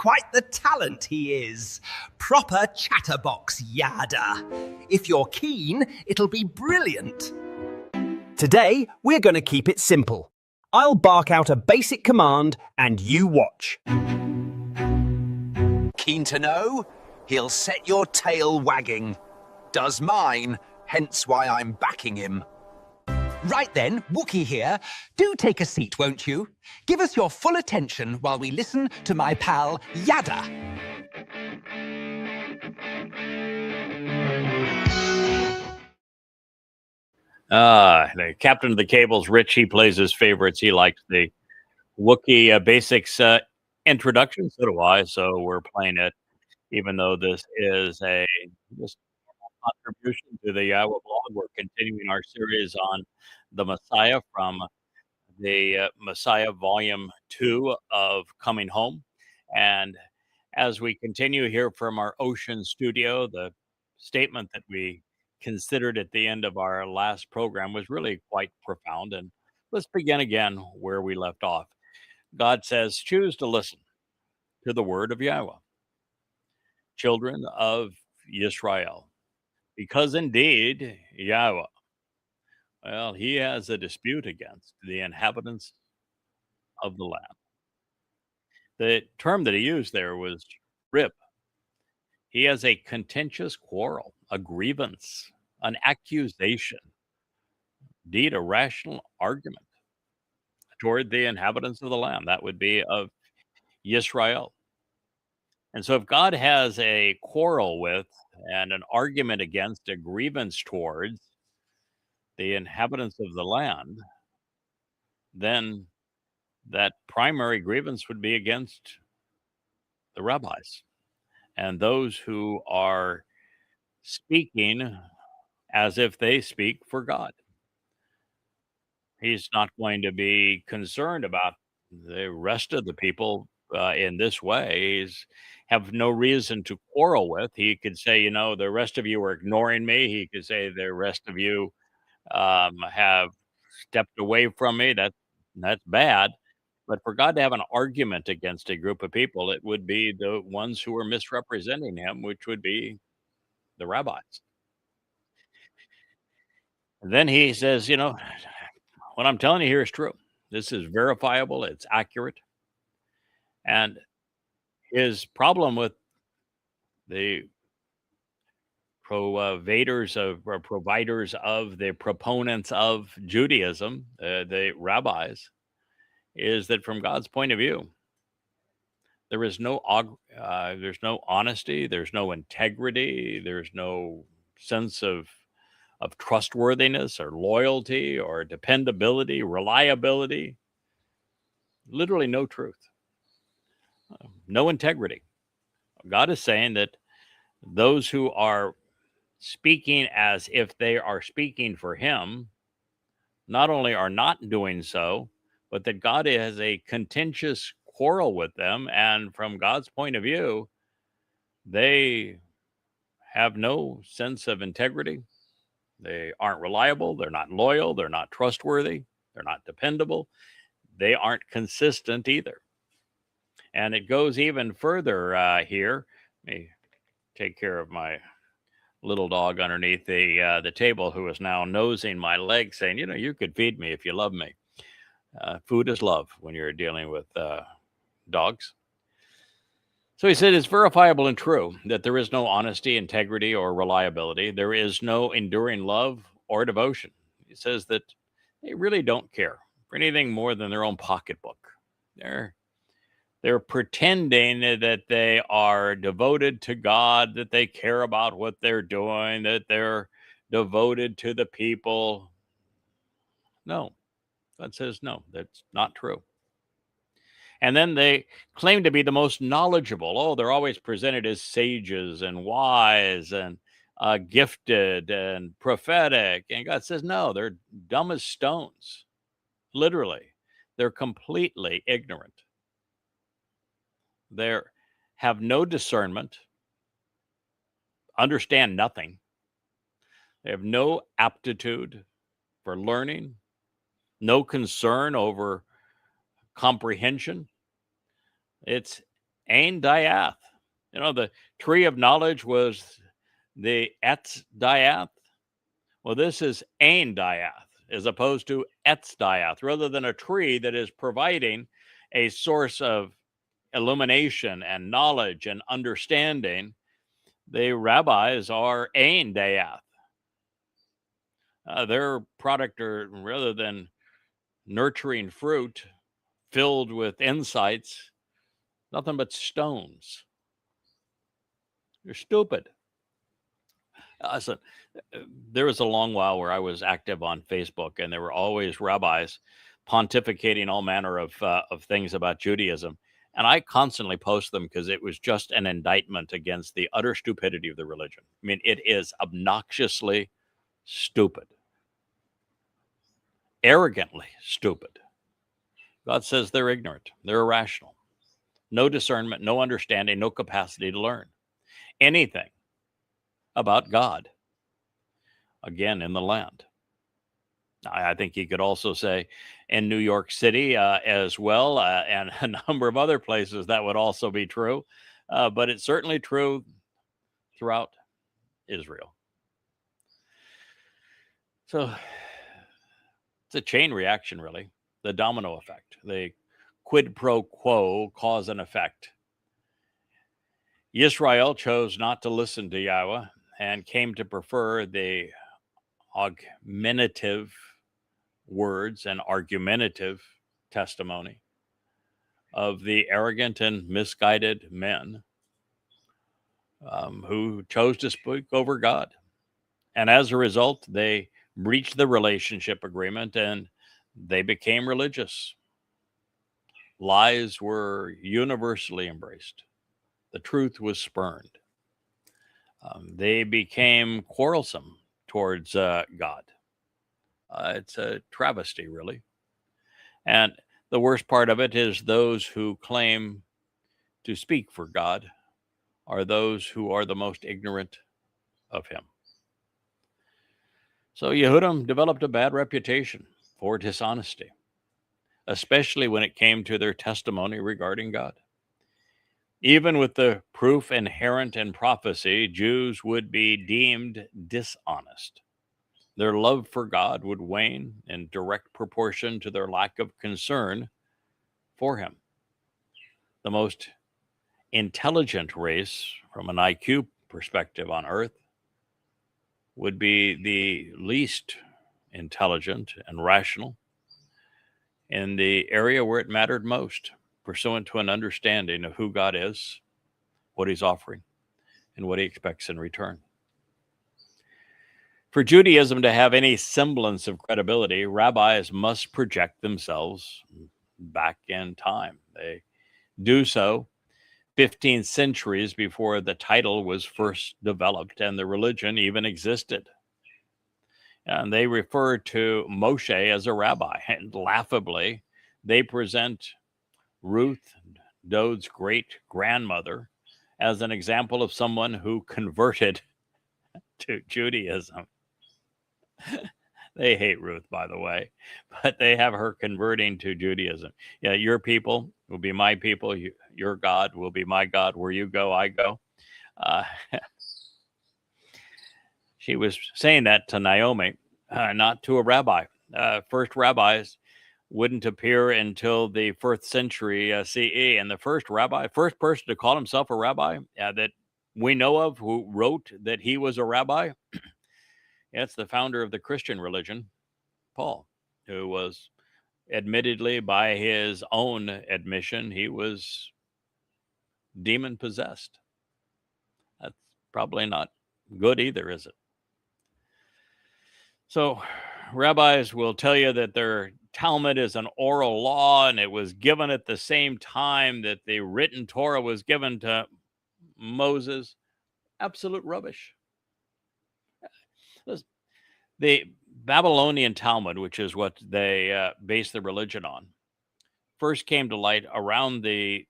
quite the talent he is. Proper chatterbox Yada. If you're keen, it'll be brilliant. Today, we're going to keep it simple. I'll bark out a basic command and you watch. Keen to know? He'll set your tail wagging. Does mine, hence why I'm backing him. Right then, Wookie here. Do take a seat, won't you? Give us your full attention while we listen to my pal Yada. The captain of the cables, Rich, he plays his favorites. He likes the Wookiee basics introduction. So do I. So we're playing it, even though this is a contribution to the Iowa blog. We're continuing our series on the Messiah from the Messiah Volume 2 of Coming Home. And as we continue here from our Ocean studio, the statement that we considered at the end of our last program was really quite profound. And let's begin again where we left off. God says, choose to listen to the word of Yahweh, children of Yisrael, because indeed Yahweh, well, he has a dispute against the inhabitants of the land. The term that he used there was rib. He has a contentious quarrel, a grievance, an accusation, indeed a rational argument toward the inhabitants of the land. That would be of Yisrael. And so if God has a quarrel with and an argument against, a grievance towards the inhabitants of the land, then that primary grievance would be against the rabbis and those who are speaking as if they speak for God. He's not going to be concerned about the rest of the people in this way. He's have no reason to quarrel with. He could say, you know, the rest of you are ignoring me. He could say the rest of you have stepped away from me. That's bad. But for God to have an argument against a group of people, it would be the ones who are misrepresenting him, which would be the rabbis. And then he says, you know, what I'm telling you here is true. This is verifiable. It's accurate. And his problem with the providers of the proponents of Judaism, the rabbis, is that from God's point of view, there's no honesty, there's no integrity, there's no sense of trustworthiness or loyalty or dependability, reliability, literally no truth, no integrity. God is saying that those who are speaking as if they are speaking for him not only are not doing so, but that God has a contentious quarrel with them. And from God's point of view, they have no sense of integrity. They aren't reliable. They're not loyal. They're not trustworthy. They're not dependable. They aren't consistent either. And it goes even further here. Let me take care of my little dog underneath the table, who is now nosing my leg, saying, you know, you could feed me if you love me. Food is love when you're dealing with dogs. So he said it's verifiable and true that there is no honesty, integrity, or reliability. There is no enduring love or devotion. He says that they really don't care for anything more than their own pocketbook. They're pretending that they are devoted to God, that they care about what they're doing, that they're devoted to the people. No, God says no, that's not true. And then they claim to be the most knowledgeable. Oh, they're always presented as sages and wise and gifted and prophetic. And God says, no, they're dumb as stones. Literally, they're completely ignorant. They have no discernment, understand nothing. They have no aptitude for learning, no concern over comprehension. It's Ain Diath. You know, the tree of knowledge was the Etz Diath. Well, this is Ain Diath as opposed to Etz Diath, rather than a tree that is providing a source of illumination and knowledge and understanding. The rabbis are Ain Diath. Their product, are rather than nurturing fruit filled with insights, nothing but stones. You're stupid. Listen, there was a long while where I was active on Facebook, and there were always rabbis pontificating all manner of things about Judaism. And I constantly post them because it was just an indictment against the utter stupidity of the religion. I mean, it is obnoxiously stupid, arrogantly stupid. God says they're ignorant, they're irrational, no discernment, no understanding, no capacity to learn anything about God, again, in the land. I think he could also say in New York City as well, and a number of other places that would also be true. But it's certainly true throughout Israel. So it's a chain reaction, really, the domino effect, the quid pro quo, cause and effect. Yisrael chose not to listen to Yahweh and came to prefer the augmentative words and argumentative testimony of the arrogant and misguided men who chose to speak over God. And as a result, they breached the relationship agreement and they became religious. Lies were universally embraced. The truth was spurned. They became quarrelsome towards God. It's a travesty, really. And the worst part of it is those who claim to speak for God are those who are the most ignorant of him. So Yehudim developed a bad reputation for dishonesty, especially when it came to their testimony regarding God. Even with the proof inherent in prophecy, Jews would be deemed dishonest. Their love for God would wane in direct proportion to their lack of concern for him. The most intelligent race from an IQ perspective on earth would be the least intelligent and rational in the area where it mattered most, pursuant to an understanding of who God is, what he's offering, and what he expects in return. For Judaism to have any semblance of credibility, rabbis must project themselves back in time. They do so 15 centuries before the title was first developed and the religion even existed. And they refer to Moshe as a rabbi, and laughably, they present Ruth, Dod's great grandmother, as an example of someone who converted to Judaism. They hate Ruth, by the way, but they have her converting to Judaism. Yeah, your people will be my people. Your God will be my God. Where you go, I go. She was saying that to Naomi, not to a rabbi. First rabbis wouldn't appear until the 1st century CE. And the first person to call himself a rabbi that we know of who wrote that he was a rabbi, it's the founder of the Christian religion, Paul, who was admittedly, by his own admission, he was demon possessed. That's probably not good either, is it? So rabbis will tell you that their Talmud is an oral law and it was given at the same time that the written Torah was given to Moses. Absolute rubbish. The Babylonian Talmud, which is what they base their religion on, first came to light around the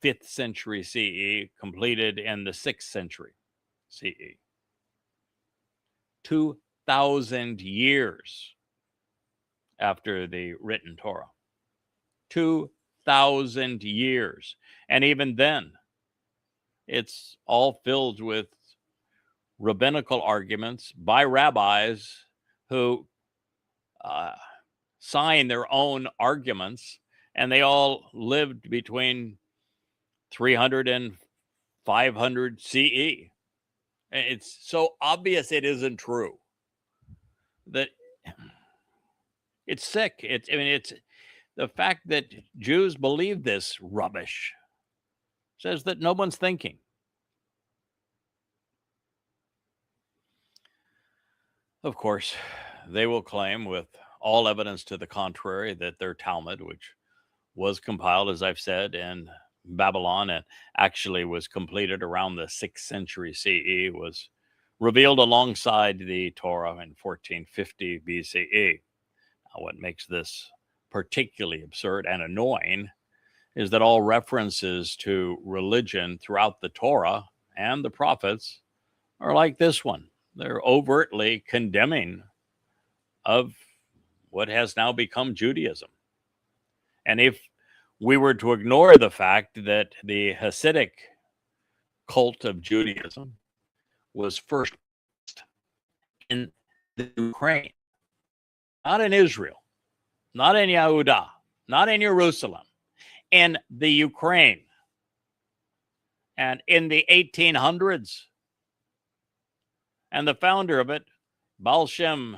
5th century CE, completed in the 6th century CE. 2,000 years after the written Torah. 2,000 2,000 years. And even then, it's all filled with rabbinical arguments by rabbis who sign their own arguments, and they all lived between 300 and 500 CE. It's so obvious it isn't true that it's sick. It's the fact that Jews believe this rubbish says that no one's thinking. Of course, they will claim with all evidence to the contrary that their Talmud, which was compiled, as I've said, in Babylon and actually was completed around the 6th century CE, was revealed alongside the Torah in 1450 BCE. Now, what makes this particularly absurd and annoying is that all references to religion throughout the Torah and the prophets are like this one. They're overtly condemning of what has now become Judaism. And if we were to ignore the fact that the Hasidic cult of Judaism was first in the Ukraine, not in Israel, not in Yehuda, not in Jerusalem, in the Ukraine. And in the 1800s, and the founder of it, Baal Shem,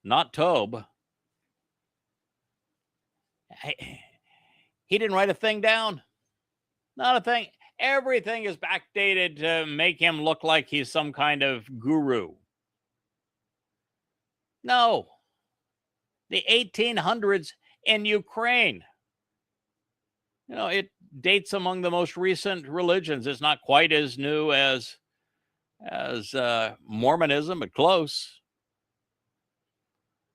not Tob, he didn't write a thing down. Not a thing. Everything is backdated to make him look like he's some kind of guru. No. The 1800s in Ukraine. You know, it dates among the most recent religions. It's not quite as new as Mormonism, but close.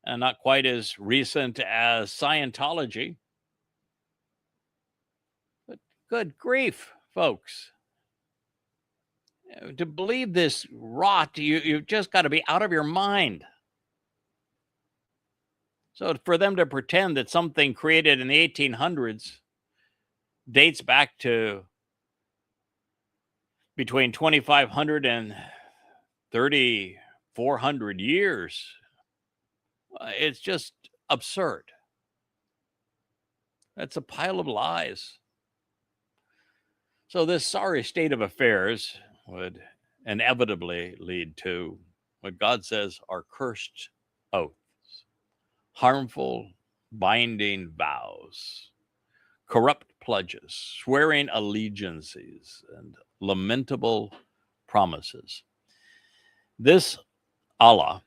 And not quite as recent as Scientology. But good grief, folks. To believe this rot, you've just got to be out of your mind. So for them to pretend that something created in the 1800s dates back to between 2,500 and 3,400 years, it's just absurd. That's a pile of lies. So this sorry state of affairs would inevitably lead to what God says are cursed oaths, harmful binding vows, corrupt pledges, swearing allegiances, and lamentable promises. This Allah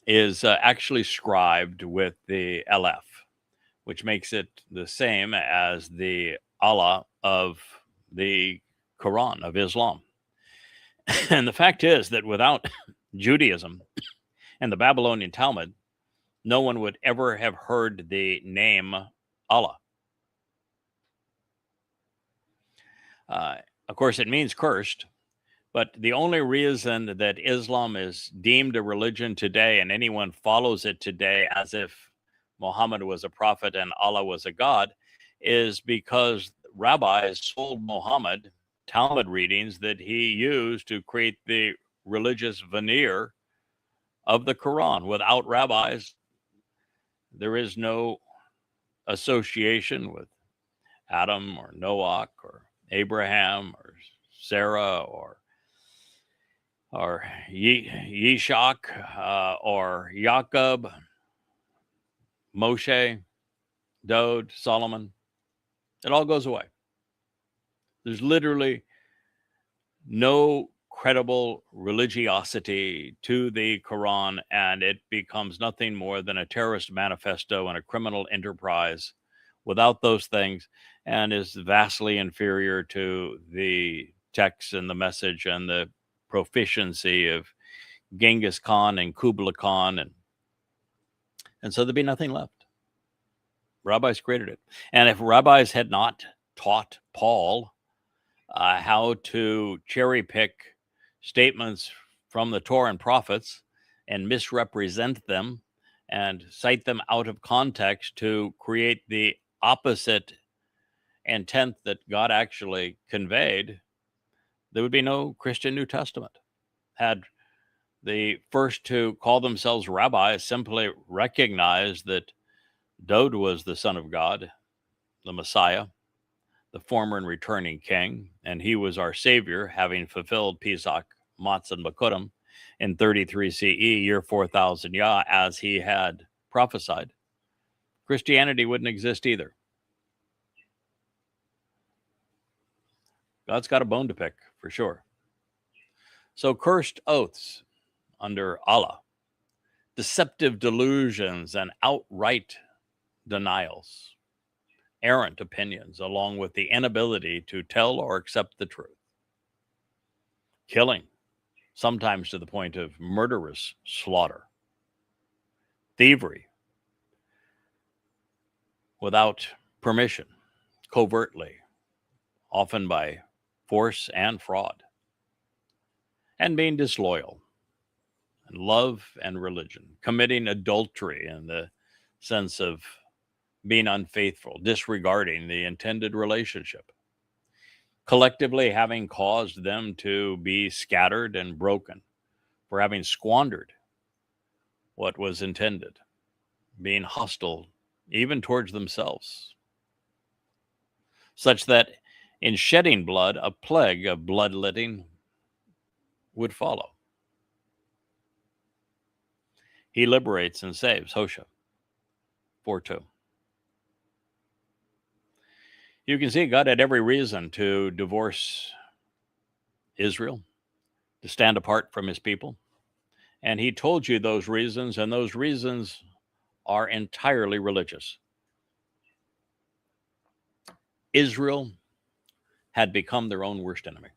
is actually scribed with the Aleph, which makes it the same as the Allah of the Quran of Islam. And the fact is that without Judaism and the Babylonian Talmud, no one would ever have heard the name Allah. Of course, it means cursed, but the only reason that Islam is deemed a religion today and anyone follows it today as if Muhammad was a prophet and Allah was a god is because rabbis sold Muhammad Talmud readings that he used to create the religious veneer of the Quran. Without rabbis, there is no association with Adam or Noah or Abraham or Sarah or Yishak or Jacob, Moshe, Daud, Solomon. It all goes away. There's literally no credible religiosity to the Quran, and it becomes nothing more than a terrorist manifesto and a criminal enterprise without those things, and is vastly inferior to the text and the message and the proficiency of Genghis Khan and Kublai Khan. And so there'd be nothing left. Rabbis created it. And if rabbis had not taught Paul how to cherry pick statements from the Torah and prophets and misrepresent them and cite them out of context to create the opposite intent that God actually conveyed, there would be no Christian New Testament. Had the first to call themselves rabbis simply recognized that Dowd was the Son of God, the Messiah, the former and returning King, and he was our Savior, having fulfilled Pesach, Matzah, and Bikurim in 33 CE, year 4000 Yah, as he had prophesied, Christianity wouldn't exist either. God's got a bone to pick, for sure. So cursed oaths under Allah, deceptive delusions, and outright denials, errant opinions, along with the inability to tell or accept the truth, killing, sometimes to the point of murderous slaughter, thievery, without permission, covertly, often by force and fraud, and being disloyal, and love and religion, committing adultery in the sense of being unfaithful, disregarding the intended relationship, collectively having caused them to be scattered and broken, for having squandered what was intended, being hostile even towards themselves, such that in shedding blood, a plague of bloodletting would follow. He liberates and saves, Hosea 4:2. You can see God had every reason to divorce Israel, to stand apart from his people. And he told you those reasons, and those reasons are entirely religious. Israel had become their own worst enemy.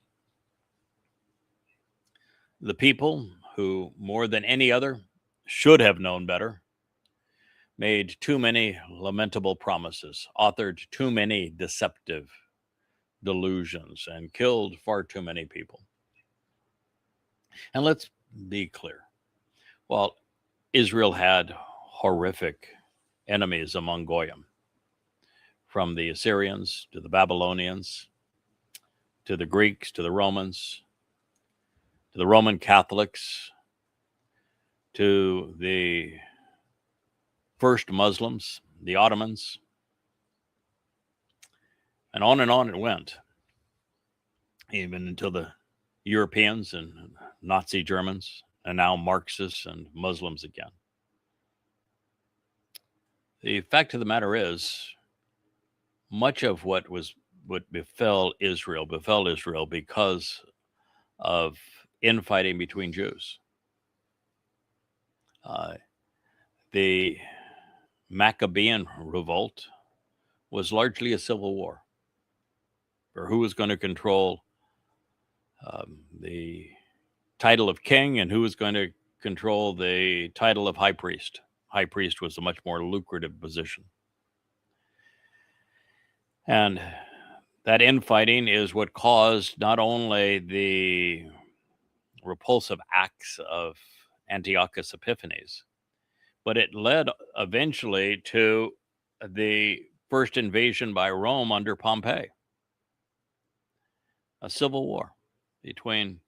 The people who, more than any other, should have known better, made too many lamentable promises, authored too many deceptive delusions, and killed far too many people. And let's be clear. While Israel had horrific enemies among Goyim, from the Assyrians to the Babylonians, to the Greeks, to the Romans, to the Roman Catholics, to the first Muslims, the Ottomans, and on it went, even until the Europeans and Nazi Germans, and now Marxists and Muslims again. The fact of the matter is, much of what befell Israel because of infighting between Jews. The Maccabean revolt was largely a civil war for who was going to control the title of king and who was going to control the title of high priest. High priest was a much more lucrative position. And that infighting is what caused not only the repulsive acts of Antiochus Epiphanes, but it led eventually to the first invasion by Rome under Pompey. A civil war between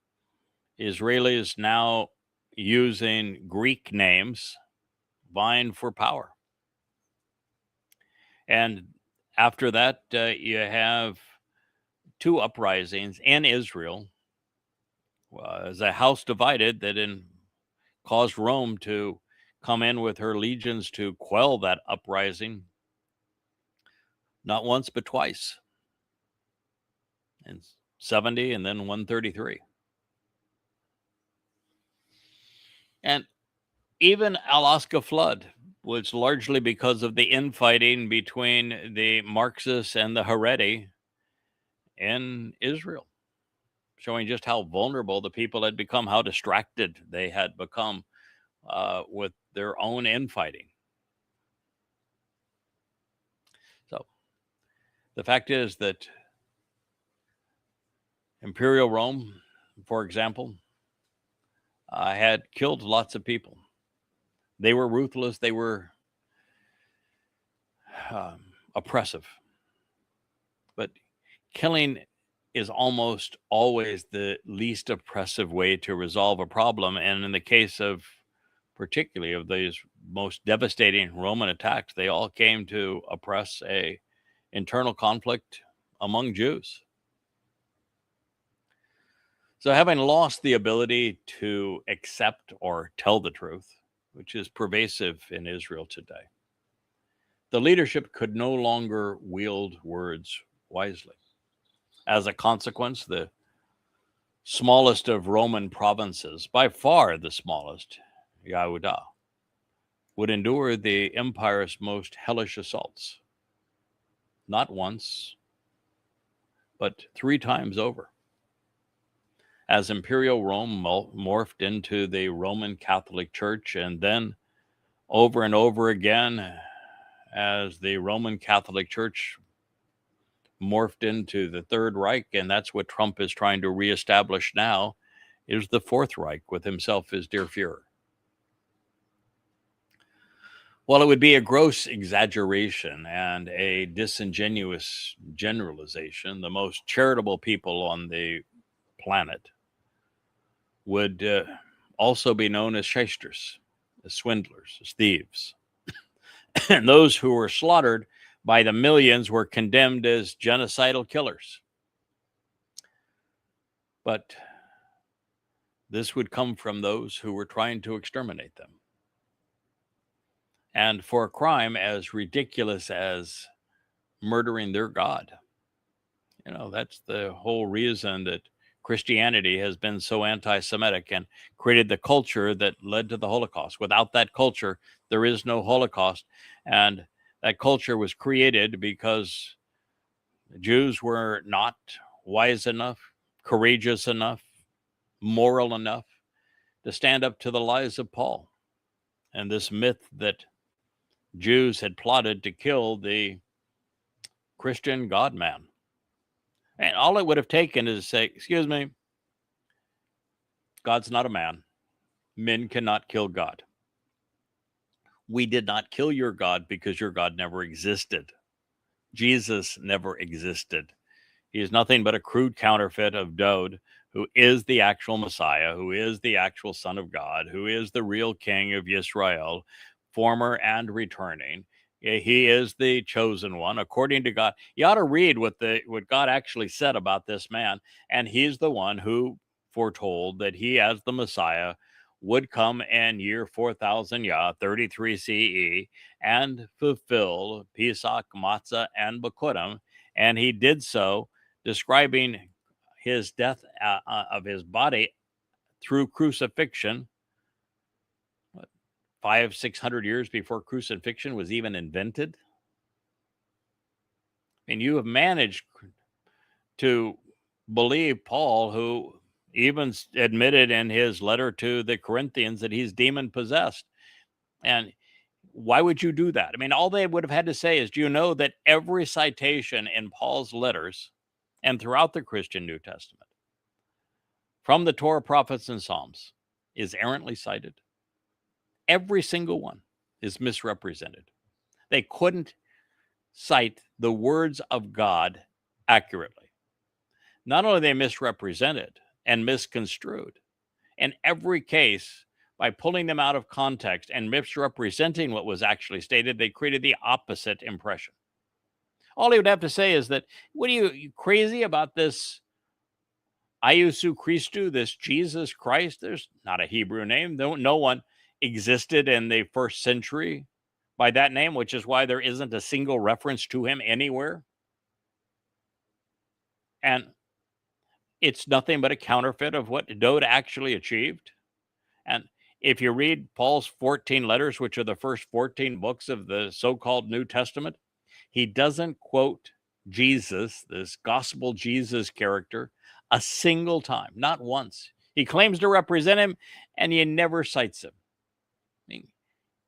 Israelis now using Greek names, vying for power. And after that, you have two uprisings in Israel as a house divided that caused Rome to come in with her legions to quell that uprising, not once but twice, in 70 and then 133. And even Alaska Flood was largely because of the infighting between the Marxists and the Haredi in Israel, showing just how vulnerable the people had become, how distracted they had become with their own infighting. So the fact is that Imperial Rome, for example, had killed lots of people. They were ruthless. They were oppressive. But killing is almost always the least oppressive way to resolve a problem. And in the case of particularly of these most devastating Roman attacks, they all came to oppress a internal conflict among Jews. So having lost the ability to accept or tell the truth, which is pervasive in Israel today, the leadership could no longer wield words wisely. As a consequence, the smallest of Roman provinces, by far the smallest, Yehuda, would endure the empire's most hellish assaults, not once, but 3 times over. As Imperial Rome morphed into the Roman Catholic Church, and then over and over again, as the Roman Catholic Church morphed into the Third Reich, and that's what Trump is trying to reestablish now, is the Fourth Reich, with himself as Der Fuhrer. While it would be a gross exaggeration and a disingenuous generalization, the most charitable people on the planet would also be known as shysters, as swindlers, as thieves. And those who were slaughtered by the millions were condemned as genocidal killers. But this would come from those who were trying to exterminate them. And for a crime as ridiculous as murdering their God. That's the whole reason that Christianity has been so anti-Semitic and created the culture that led to the Holocaust. Without that culture, there is no Holocaust. And that culture was created because Jews were not wise enough, courageous enough, moral enough to stand up to the lies of Paul. And this myth that Jews had plotted to kill the Christian God-man. And all it would have taken is to say, excuse me, God's not a man. Men cannot kill God. We did not kill your God because your God never existed. Jesus never existed. He is nothing but a crude counterfeit of Dowd, who is the actual Messiah, who is the actual Son of God, who is the real King of Israel, former and returning. He is the chosen one, according to God. You ought to read what God actually said about this man, and he's the one who foretold that he, as the Messiah, would come in year 4000 Yah, 33 CE, and fulfill Pesach, Matzah, and Bikurim, and he did so, describing his death of his body through crucifixion, 500-600 years before crucifixion was even invented. And you have managed to believe Paul, who even admitted in his letter to the Corinthians that he's demon possessed. And why would you do that? I mean, all they would have had to say is, do you know that every citation in Paul's letters and throughout the Christian New Testament from the Torah, prophets, and Psalms is errantly cited? Every single one is misrepresented. They couldn't cite the words of God accurately. Not only are they misrepresented and misconstrued, in every case, by pulling them out of context and misrepresenting what was actually stated, they created the opposite impression. All he would have to say is that, what are you crazy about this Iesu Christou, this Jesus Christ? There's not a Hebrew name. No one existed in the first century by that name, which is why there isn't a single reference to him anywhere. And it's nothing but a counterfeit of what Dowd actually achieved. And if you read Paul's 14 letters, which are the first 14 books of the so-called New Testament, he doesn't quote Jesus, this gospel Jesus character, a single time, not once. He claims to represent him, and he never cites him. I mean,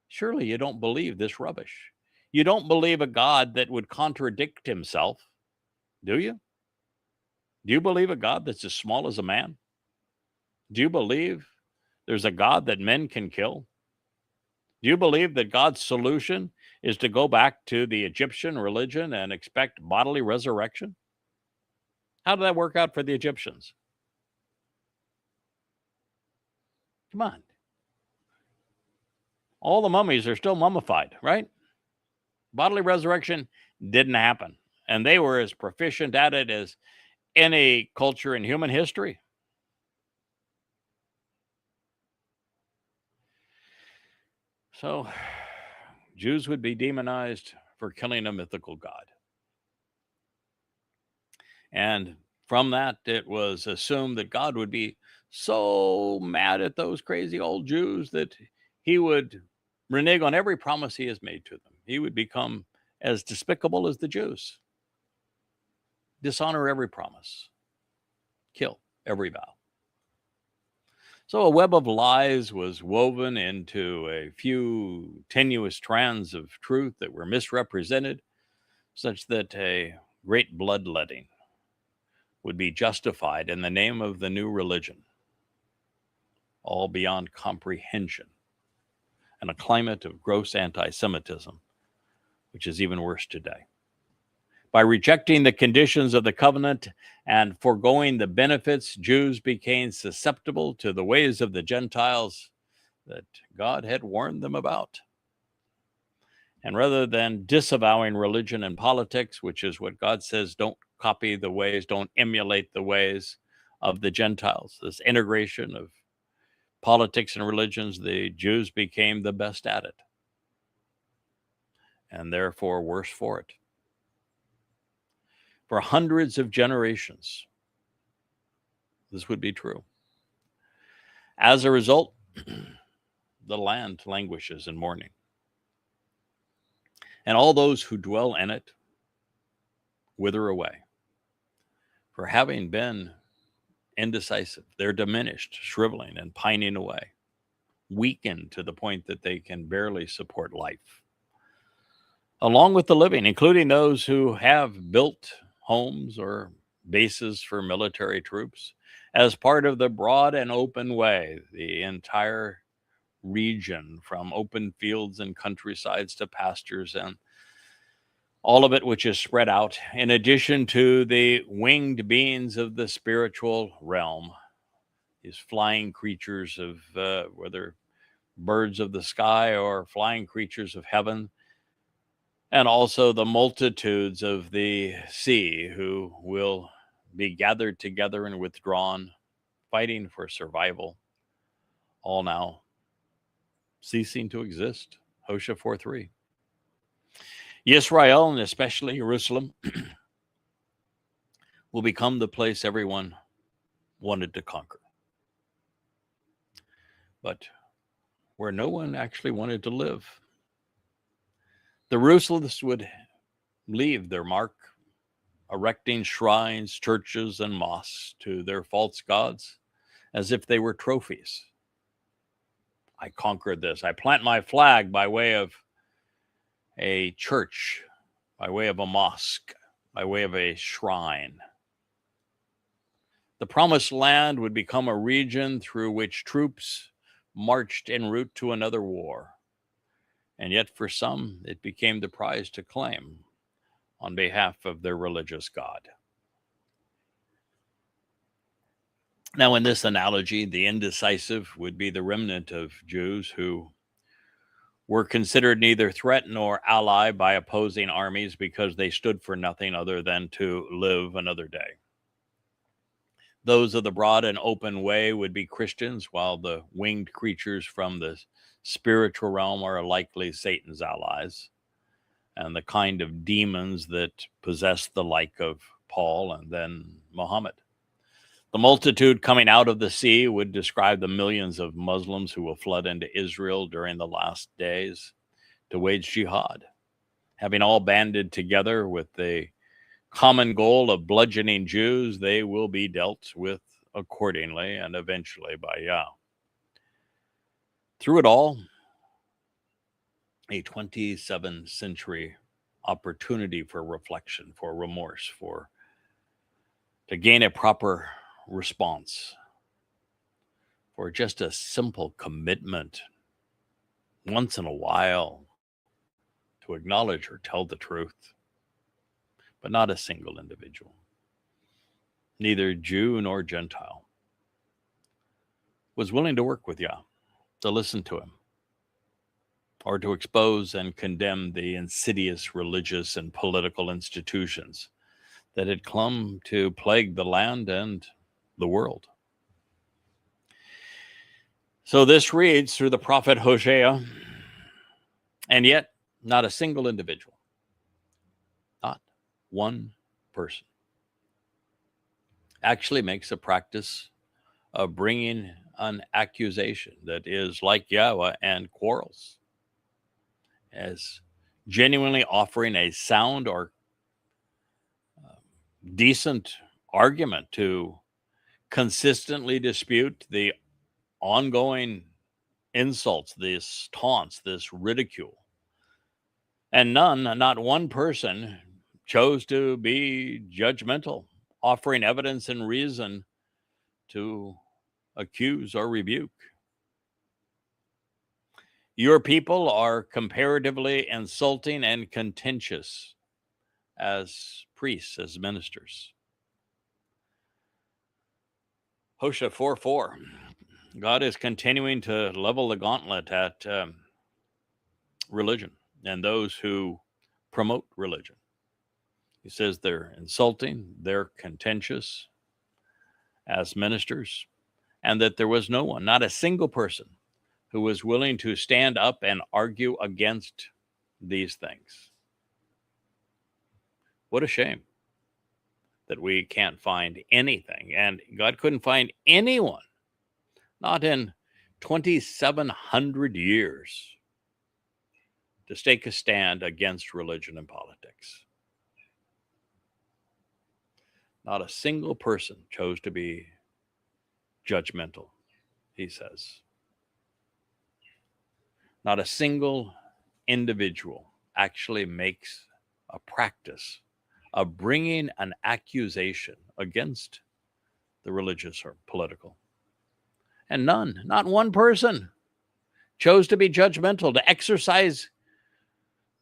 surely you don't believe this rubbish. You don't believe a God that would contradict himself, do you? Do you believe a God that's as small as a man? Do you believe there's a God that men can kill? Do you believe that God's solution is to go back to the Egyptian religion and expect bodily resurrection? How did that work out for the Egyptians? Come on. All the mummies are still mummified, right? Bodily resurrection didn't happen. And they were as proficient at it as any culture in human history. So Jews would be demonized for killing a mythical god. And from that, it was assumed that God would be so mad at those crazy old Jews that he would renege on every promise he has made to them. He would become as despicable as the Jews, dishonor every promise, kill every vow. So a web of lies was woven into a few tenuous strands of truth that were misrepresented, such that a great bloodletting would be justified in the name of the new religion, all beyond comprehension, and a climate of gross anti-Semitism, which is even worse today. By rejecting the conditions of the covenant and foregoing the benefits, Jews became susceptible to the ways of the Gentiles that God had warned them about. And rather than disavowing religion and politics, which is what God says, don't copy the ways, don't emulate the ways of the Gentiles, this integration of politics and religions, the Jews became the best at it, and therefore worse for it. For hundreds of generations, this would be true. As a result, the land languishes in mourning, and all those who dwell in it wither away. For having been indecisive, they're diminished, shriveling, and pining away, weakened to the point that they can barely support life. Along with the living, including those who have built homes or bases for military troops, as part of the broad and open way, the entire region, from open fields and countrysides to pastures, and all of it which is spread out, in addition to the winged beings of the spiritual realm, these flying creatures of whether birds of the sky or flying creatures of heaven, and also the multitudes of the sea who will be gathered together and withdrawn, fighting for survival, all now ceasing to exist. Hosea 4:3. Israel, and especially Jerusalem, will become the place everyone wanted to conquer, but where no one actually wanted to live. The ruthless would leave their mark, erecting shrines, churches, and mosques to their false gods as if they were trophies. I conquered this. I plant my flag by way of a church, by way of a mosque, by way of a shrine. The promised land would become a region through which troops marched en route to another war. And yet for some, it became the prize to claim on behalf of their religious god. Now, in this analogy, the indecisive would be the remnant of Jews who were considered neither threat nor ally by opposing armies because they stood for nothing other than to live another day. Those of the broad and open way would be Christians, while the winged creatures from the spiritual realm are likely Satan's allies, and the kind of demons that possess the like of Paul and then Muhammad. The multitude coming out of the sea would describe the millions of Muslims who will flood into Israel during the last days to wage jihad, having all banded together with the common goal of bludgeoning Jews. They will be dealt with accordingly and eventually by Yah. Through it all, a 27th century opportunity for reflection, for remorse, to gain a proper response, for just a simple commitment once in a while to acknowledge or tell the truth, but not a single individual, neither Jew nor Gentile, was willing to work with Yah, to listen to him, or to expose and condemn the insidious religious and political institutions that had come to plague the land and the world. So this reads through the prophet Hosea, and yet not a single individual, not one person, actually makes a practice of bringing an accusation that is like Yahweh and quarrels, as genuinely offering a sound or decent argument to consistently dispute the ongoing insults, this taunts, this ridicule. And not one person, chose to be judgmental, offering evidence and reason to accuse or rebuke. Your people are comparatively insulting and contentious as priests, as ministers. Hosea 4:4. God is continuing to level the gauntlet at religion and those who promote religion. He says they're insulting, they're contentious as ministers, and that there was no one, not a single person, who was willing to stand up and argue against these things. What a shame that we can't find anything, and God couldn't find anyone, not in 2,700 years, to take a stand against religion and politics. Not a single person chose to be judgmental, he says. Not a single individual actually makes a practice of bringing an accusation against the religious or political. And none, not one person, chose to be judgmental, to exercise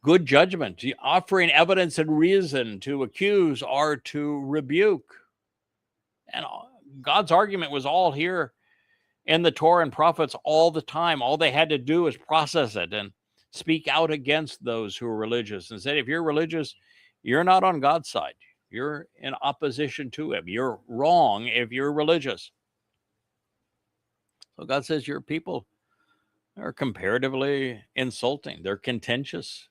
good judgment, offering evidence and reason to accuse or to rebuke. And God's argument was all here in the Torah and prophets all the time. All they had to do is process it and speak out against those who are religious and say, if you're religious, you're not on God's side. You're in opposition to him. You're wrong if you're religious. So God says your people are comparatively insulting. They're contentious,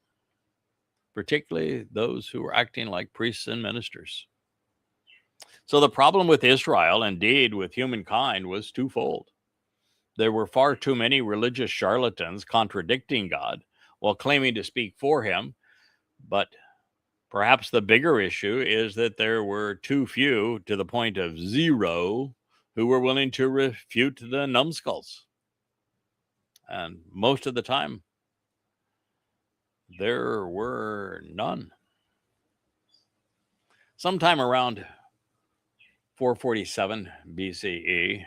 particularly those who are acting like priests and ministers. So the problem with Israel, indeed with humankind, was twofold. There were far too many religious charlatans contradicting God while claiming to speak for him. But perhaps the bigger issue is that there were too few, to the point of zero, who were willing to refute the numbskulls. And most of the time, there were none. Sometime around 447 BCE,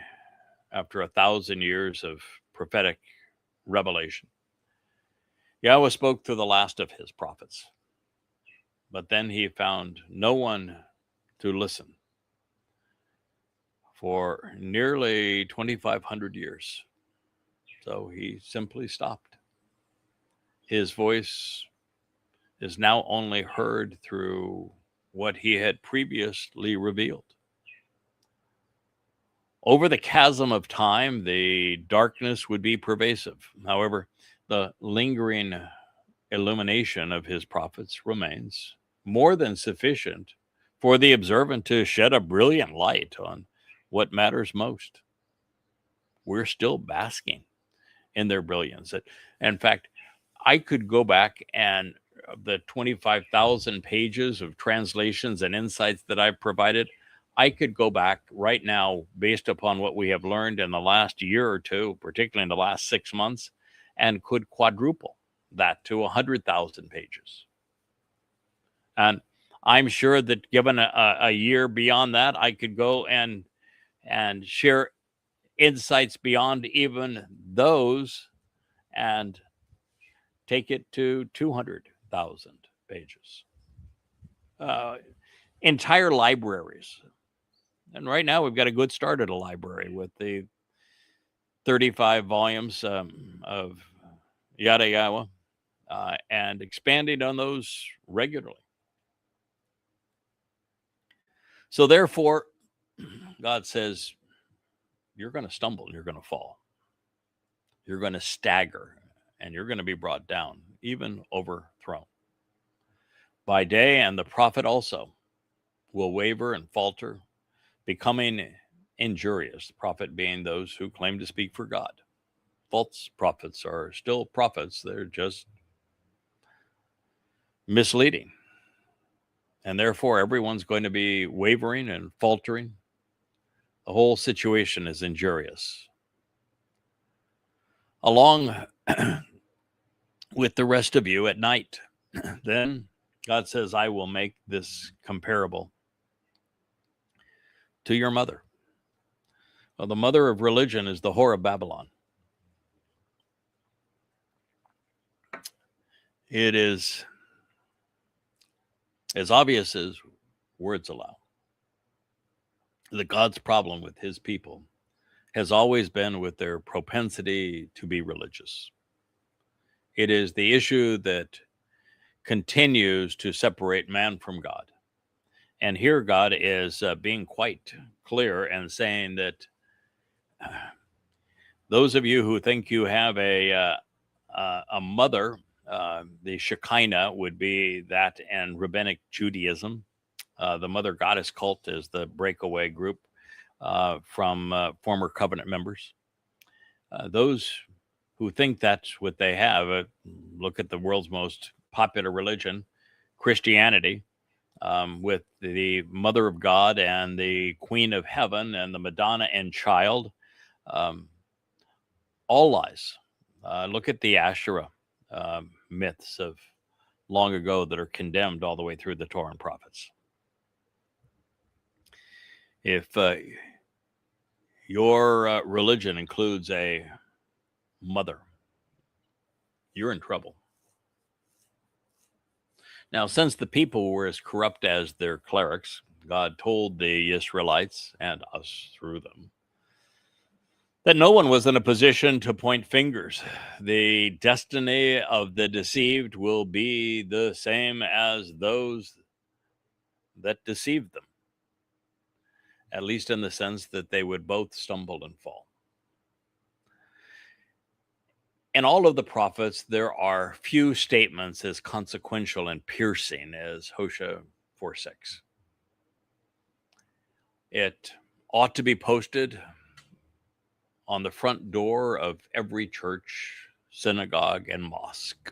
after 1,000 years of prophetic revelation, Yahweh spoke through the last of his prophets. But then he found no one to listen for nearly 2,500 years. So he simply stopped. His voice is now only heard through what he had previously revealed. Over the chasm of time, the darkness would be pervasive. However, the lingering illumination of his prophets remains more than sufficient for the observant to shed a brilliant light on what matters most. We're still basking in their brilliance. In fact, I could go back and the 25,000 pages of translations and insights that I've provided, I could go back right now based upon what we have learned in the last year or two, particularly in the last 6 months, and could quadruple that to 100,000 pages. And I'm sure that given a year beyond that, I could go and share insights beyond even those and take it to 200, pages. Entire libraries. And right now we've got a good start at a library with the 35 volumes of Yada Yawa, and expanding on those regularly. So therefore, God says, you're going to stumble, you're going to fall, you're going to stagger, and you're going to be brought down, even overthrown. By day, and the prophet also will waver and falter, becoming injurious. The prophet being those who claim to speak for God. False prophets are still prophets, they're just misleading. And therefore, everyone's going to be wavering and faltering. The whole situation is injurious. Along with the rest of you at night, then God says, I will make this comparable to your mother. Well, the mother of religion is the whore of Babylon. It is as obvious as words allow that God's problem with his people has always been with their propensity to be religious. It is the issue that continues to separate man from God. And here God is being quite clear and saying that those of you who think you have a mother, the Shekinah would be that in Rabbinic Judaism. The Mother Goddess cult is the breakaway group from former covenant members. Those who think that's what they have, look at the world's most popular religion, Christianity, with the Mother of God and the Queen of Heaven and the Madonna and Child. All lies. Look at the Asherah myths of long ago that are condemned all the way through the Torah and prophets. If your religion includes a mother, you're in trouble. Now, since the people were as corrupt as their clerics, God told the Israelites, and us through them, that no one was in a position to point fingers. The destiny of the deceived will be the same as those that deceived them, at least in the sense that they would both stumble and fall. In all of the prophets, there are few statements as consequential and piercing as Hosea 4:6. It ought to be posted on the front door of every church, synagogue, and mosque,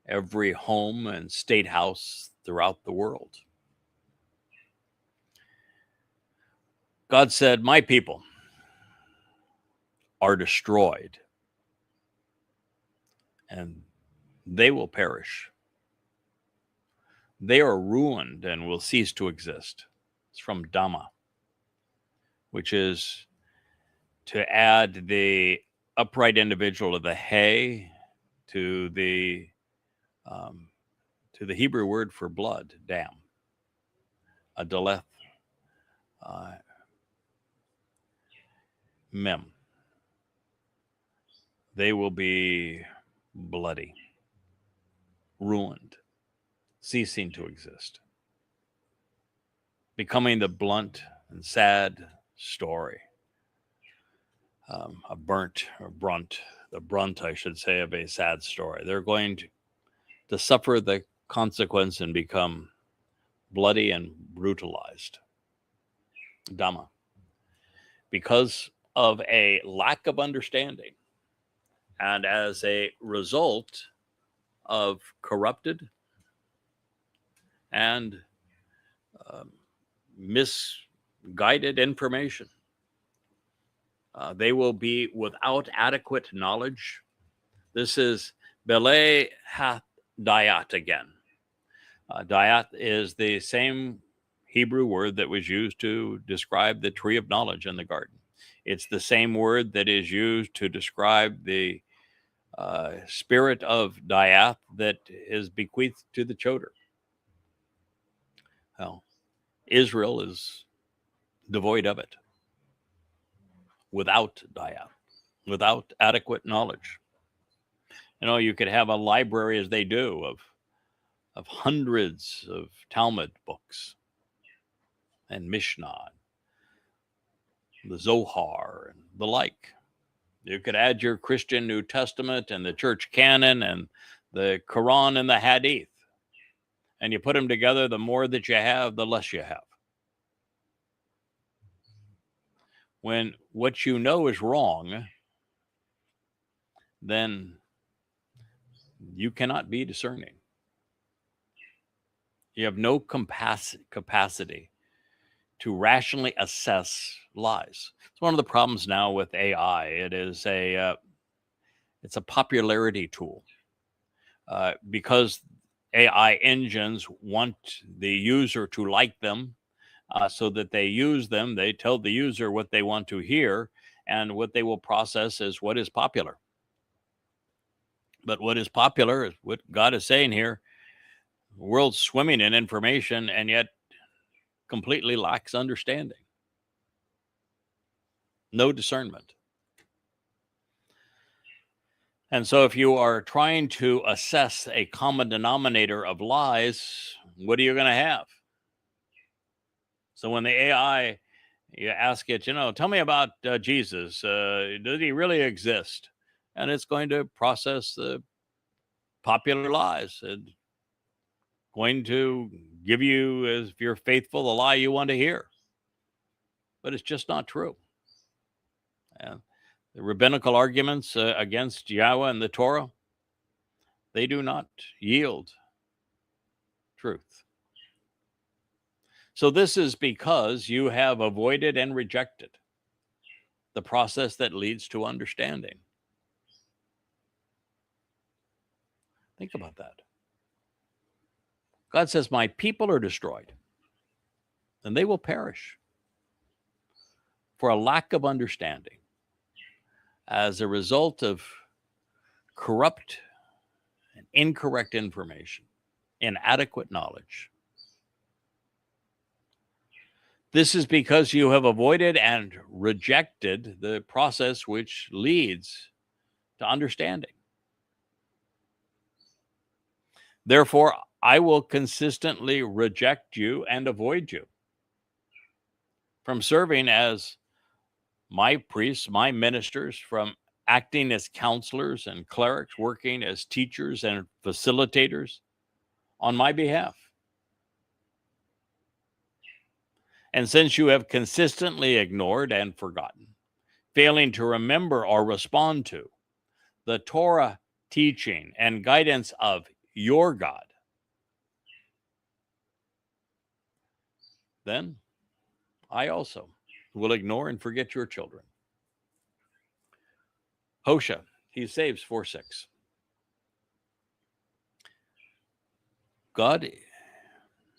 every home and state house throughout the world. God said, my people are destroyed, and they will perish. They are ruined and will cease to exist. It's from Dhamma, which is to add the upright individual of the hay to the Hebrew word for blood, dam, a daleth, mem. They will be bloody, ruined, ceasing to exist, becoming the blunt and sad story, the brunt, I should say, of a sad story. They're going to suffer the consequence and become bloody and brutalized. Dhamma. Because of a lack of understanding, and as a result of corrupted and misguided information. They will be without adequate knowledge. This is Bele Hath Dayat again. Dayat is the same Hebrew word that was used to describe the tree of knowledge in the garden. It's the same word that is used to describe the spirit of Diath that is bequeathed to the Choder. Well, Israel is devoid of it, without Diath, without adequate knowledge. You could have a library, as they do, of hundreds of Talmud books and Mishnah, the Zohar, and the like. You could add your Christian New Testament and the church canon and the Quran and the Hadith. And you put them together, the more that you have, the less you have. When what you know is wrong, then you cannot be discerning. You have no capacity to rationally assess lies. It's one of the problems now with AI. It's a popularity tool because AI engines want the user to like them, so that they use them. They tell the user what they want to hear, and what they will process is what is popular. But what is popular is what God is saying here. The world's swimming in information and yet completely lacks understanding. No discernment. And so if you are trying to assess a common denominator of lies, what are you going to have? So when the AI, you ask it, tell me about Jesus. Does he really exist? And it's going to process the popular lies and going to give you, if you're faithful, the lie you want to hear. But it's just not true. And the rabbinical arguments against Yahweh and the Torah, they do not yield truth. So this is because you have avoided and rejected the process that leads to understanding. Think about that. God says, my people are destroyed, and they will perish for a lack of understanding as a result of corrupt and incorrect information, inadequate knowledge. This is because you have avoided and rejected the process which leads to understanding. Therefore, I will consistently reject you and avoid you from serving as my priests, my ministers, from acting as counselors and clerics, working as teachers and facilitators on my behalf. And since you have consistently ignored and forgotten, failing to remember or respond to the Torah teaching and guidance of your God, then I also will ignore and forget your children. Hosea, he saves 4:6. God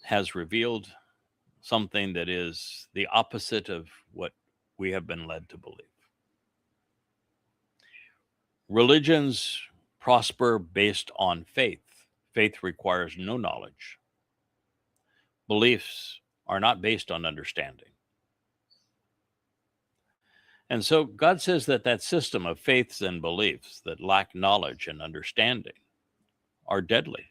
has revealed something that is the opposite of what we have been led to believe. Religions prosper based on faith. Faith requires no knowledge. Beliefs are not based on understanding. And so God says that system of faiths and beliefs that lack knowledge and understanding are deadly.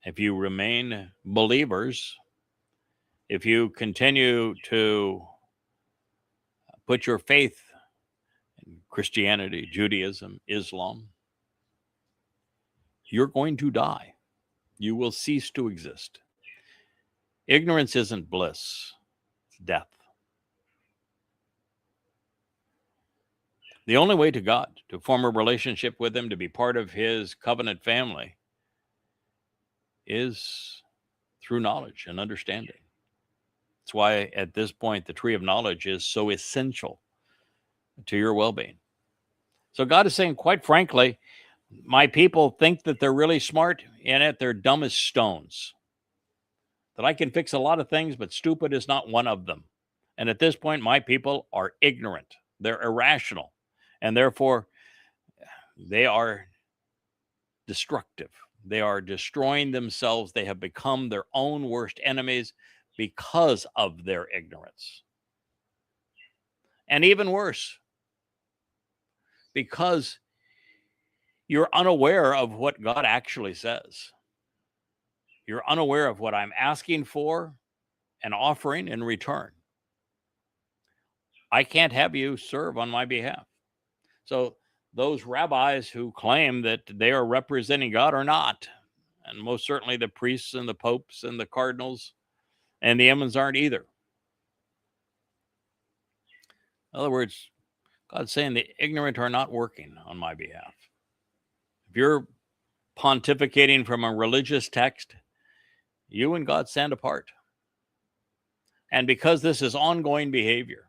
If you remain believers, if you continue to put your faith in Christianity, Judaism, Islam, you're going to die. You will cease to exist. Ignorance isn't bliss, it's death. The only way to God, to form a relationship with him, to be part of his covenant family, is through knowledge and understanding. That's why at this point, the tree of knowledge is so essential to your well-being. So God is saying, quite frankly, my people think that they're really smart, and yet they're dumb as stones. That I can fix a lot of things, but stupid is not one of them. And at this point, my people are ignorant. They're irrational. And therefore, They are destructive. They are destroying themselves. They have become their own worst enemies because of their ignorance. And even worse, because you're unaware of what God actually says. You're unaware of what I'm asking for and offering in return. I can't have you serve on my behalf. So those rabbis who claim that they are representing God are not. And most certainly the priests and the popes and the cardinals and the imams aren't either. In other words, God's saying the ignorant are not working on my behalf. If you're pontificating from a religious text, you and God stand apart. And because this is ongoing behavior,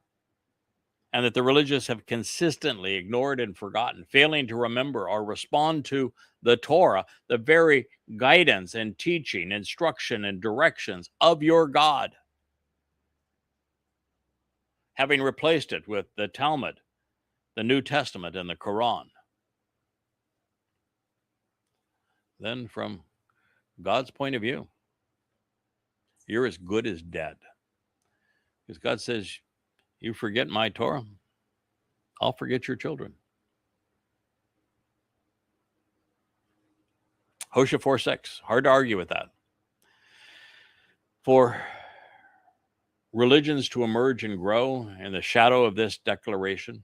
and that the religious have consistently ignored and forgotten, failing to remember or respond to the Torah, the very guidance and teaching, instruction, and directions of your God, having replaced it with the Talmud, the New Testament, and the Quran, then from God's point of view, you're as good as dead. Because God says, you forget my Torah, I'll forget your children. Hosea 4:6, hard to argue with that. For religions to emerge and grow in the shadow of this declaration,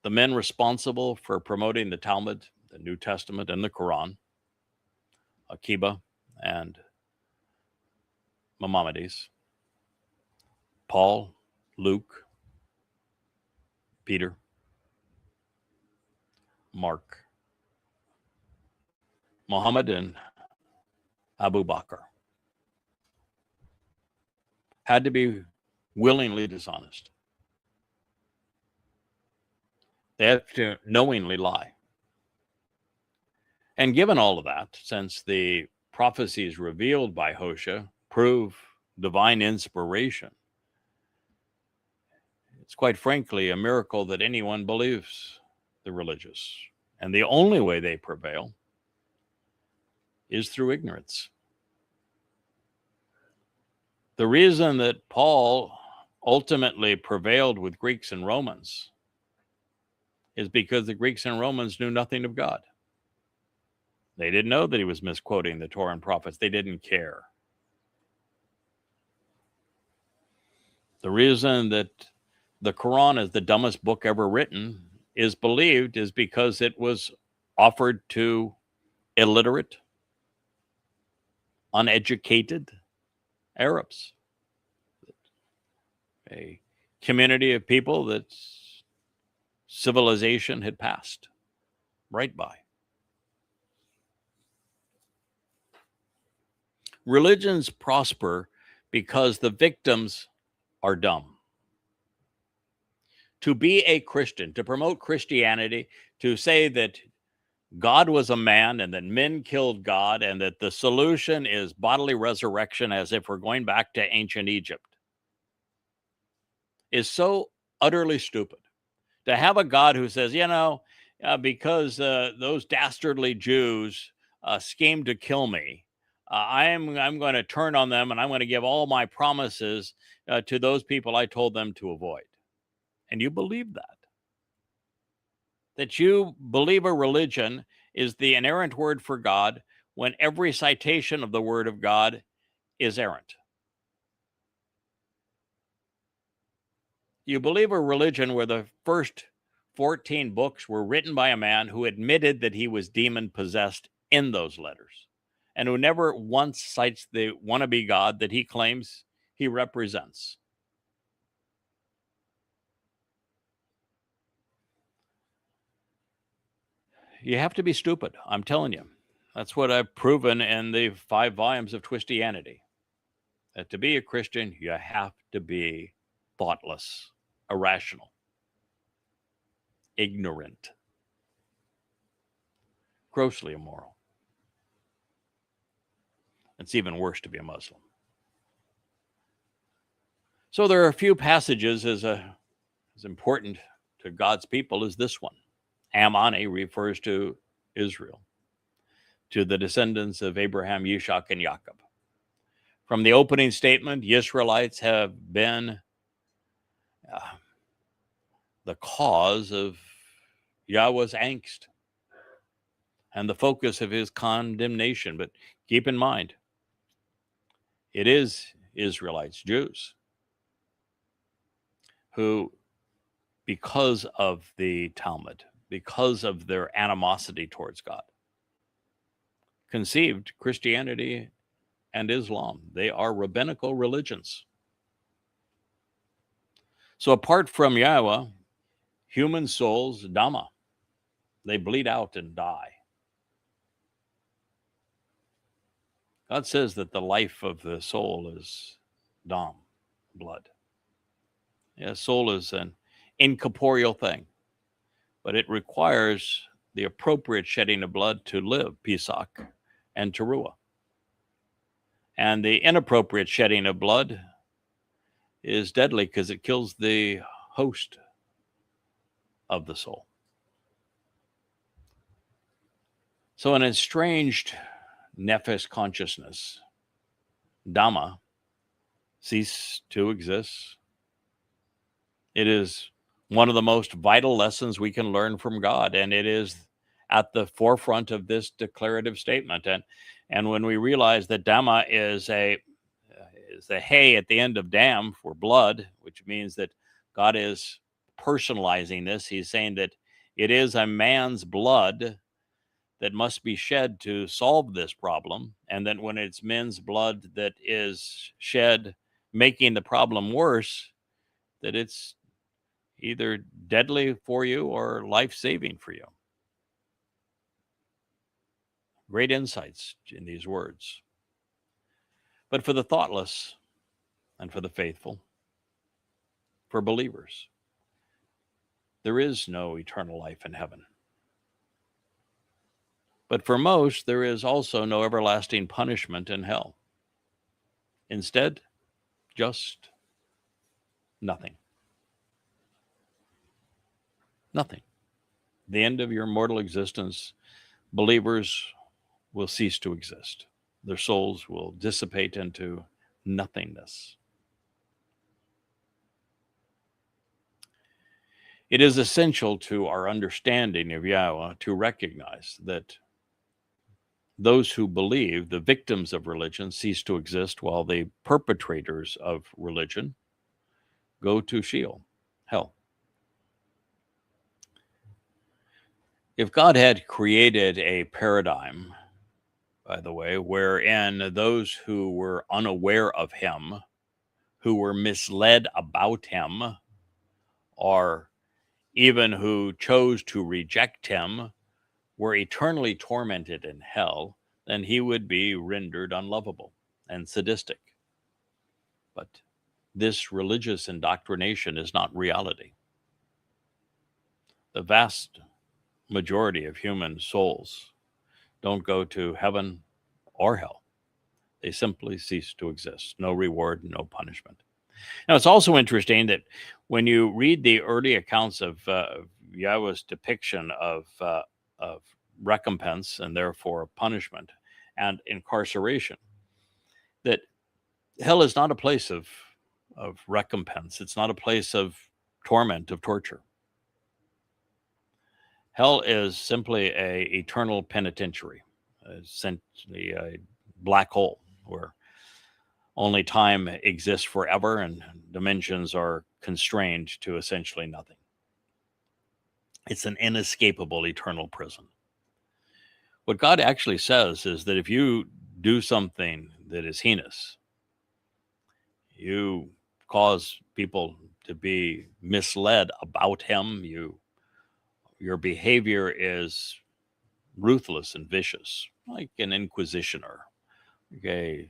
the men responsible for promoting the Talmud, the New Testament, and the Quran, Akiba and Maimonides, Paul, Luke, Peter, Mark, Muhammad, and Abu Bakr had to be willingly dishonest. They have to knowingly lie. And given all of that, since the prophecies revealed by Hosea prove divine inspiration, it's quite frankly a miracle that anyone believes the religious. And the only way they prevail is through ignorance. The reason that Paul ultimately prevailed with Greeks and Romans is because the Greeks and Romans knew nothing of God. They didn't know that he was misquoting the Torah and prophets. They didn't care. The reason that the Quran is the dumbest book ever written is believed is because it was offered to illiterate, uneducated Arabs, a community of people that civilization had passed right by. Religions prosper because the victims are dumb. To be a Christian, to promote Christianity, to say that God was a man and that men killed God and that the solution is bodily resurrection as if we're going back to ancient Egypt, is so utterly stupid. To have a God who says, because those dastardly Jews schemed to kill me, I'm going to turn on them and I'm going to give all my promises to those people I told them to avoid. And you believe that? That you believe a religion is the inerrant word for God when every citation of the word of God is errant. You believe a religion where the first 14 books were written by a man who admitted that he was demon possessed in those letters and who never once cites the wannabe God that he claims he represents. You have to be stupid, I'm telling you. That's what I've proven in the 5 volumes of Twistianity. That to be a Christian, you have to be thoughtless, irrational, ignorant, grossly immoral. It's even worse to be a Muslim. So there are a few passages as important to God's people as this one. Am-ani refers to Israel, to the descendants of Abraham, Yishak, and Jacob. From the opening statement, Israelites have been the cause of Yahweh's angst and the focus of his condemnation. But keep in mind, it is Israelites, Jews, who, because of the Talmud, because of their animosity towards God, conceived Christianity and Islam. They are rabbinical religions. So apart from Yahweh, human souls, Dhamma, they bleed out and die. God says that the life of the soul is Dham, blood. Yeah, soul is an incorporeal thing, but it requires the appropriate shedding of blood to live, Pesach and Teruah. And the inappropriate shedding of blood is deadly because it kills the host of the soul. So an estranged nefesh consciousness, Dhamma, cease to exist. It is one of the most vital lessons we can learn from God, and it is at the forefront of this declarative statement. And when we realize that Dhamma is the hay at the end of dam for blood, which means that God is personalizing this. He's saying that it is a man's blood that must be shed to solve this problem. And then when it's men's blood that is shed, making the problem worse, that it's either deadly for you or life-saving for you. Great insights in these words. But for the thoughtless and for the faithful, for believers, there is no eternal life in heaven. But for most, there is also no everlasting punishment in hell. Instead, just nothing. Nothing. The end of your mortal existence, believers will cease to exist. Their souls will dissipate into nothingness. It is essential to our understanding of Yahweh to recognize that those who believe, the victims of religion, cease to exist, while the perpetrators of religion go to Sheol, hell. If God had created a paradigm, by the way, wherein those who were unaware of him, who were misled about him, or even who chose to reject him, were eternally tormented in hell, then he would be rendered unlovable and sadistic. But this religious indoctrination is not reality. The vast majority of human souls don't go to heaven or hell. They simply cease to exist. No reward, no punishment. Now, it's also interesting that when you read the early accounts of Yahweh's depiction of recompense and therefore punishment and incarceration, that hell is not a place of recompense. It's not a place of torment, of torture. Hell is simply a eternal penitentiary, essentially a black hole where only time exists forever and dimensions are constrained to essentially nothing. It's an inescapable eternal prison. What God actually says is that if you do something that is heinous, you cause people to be misled about him, your behavior is ruthless and vicious, like an inquisitioner, okay,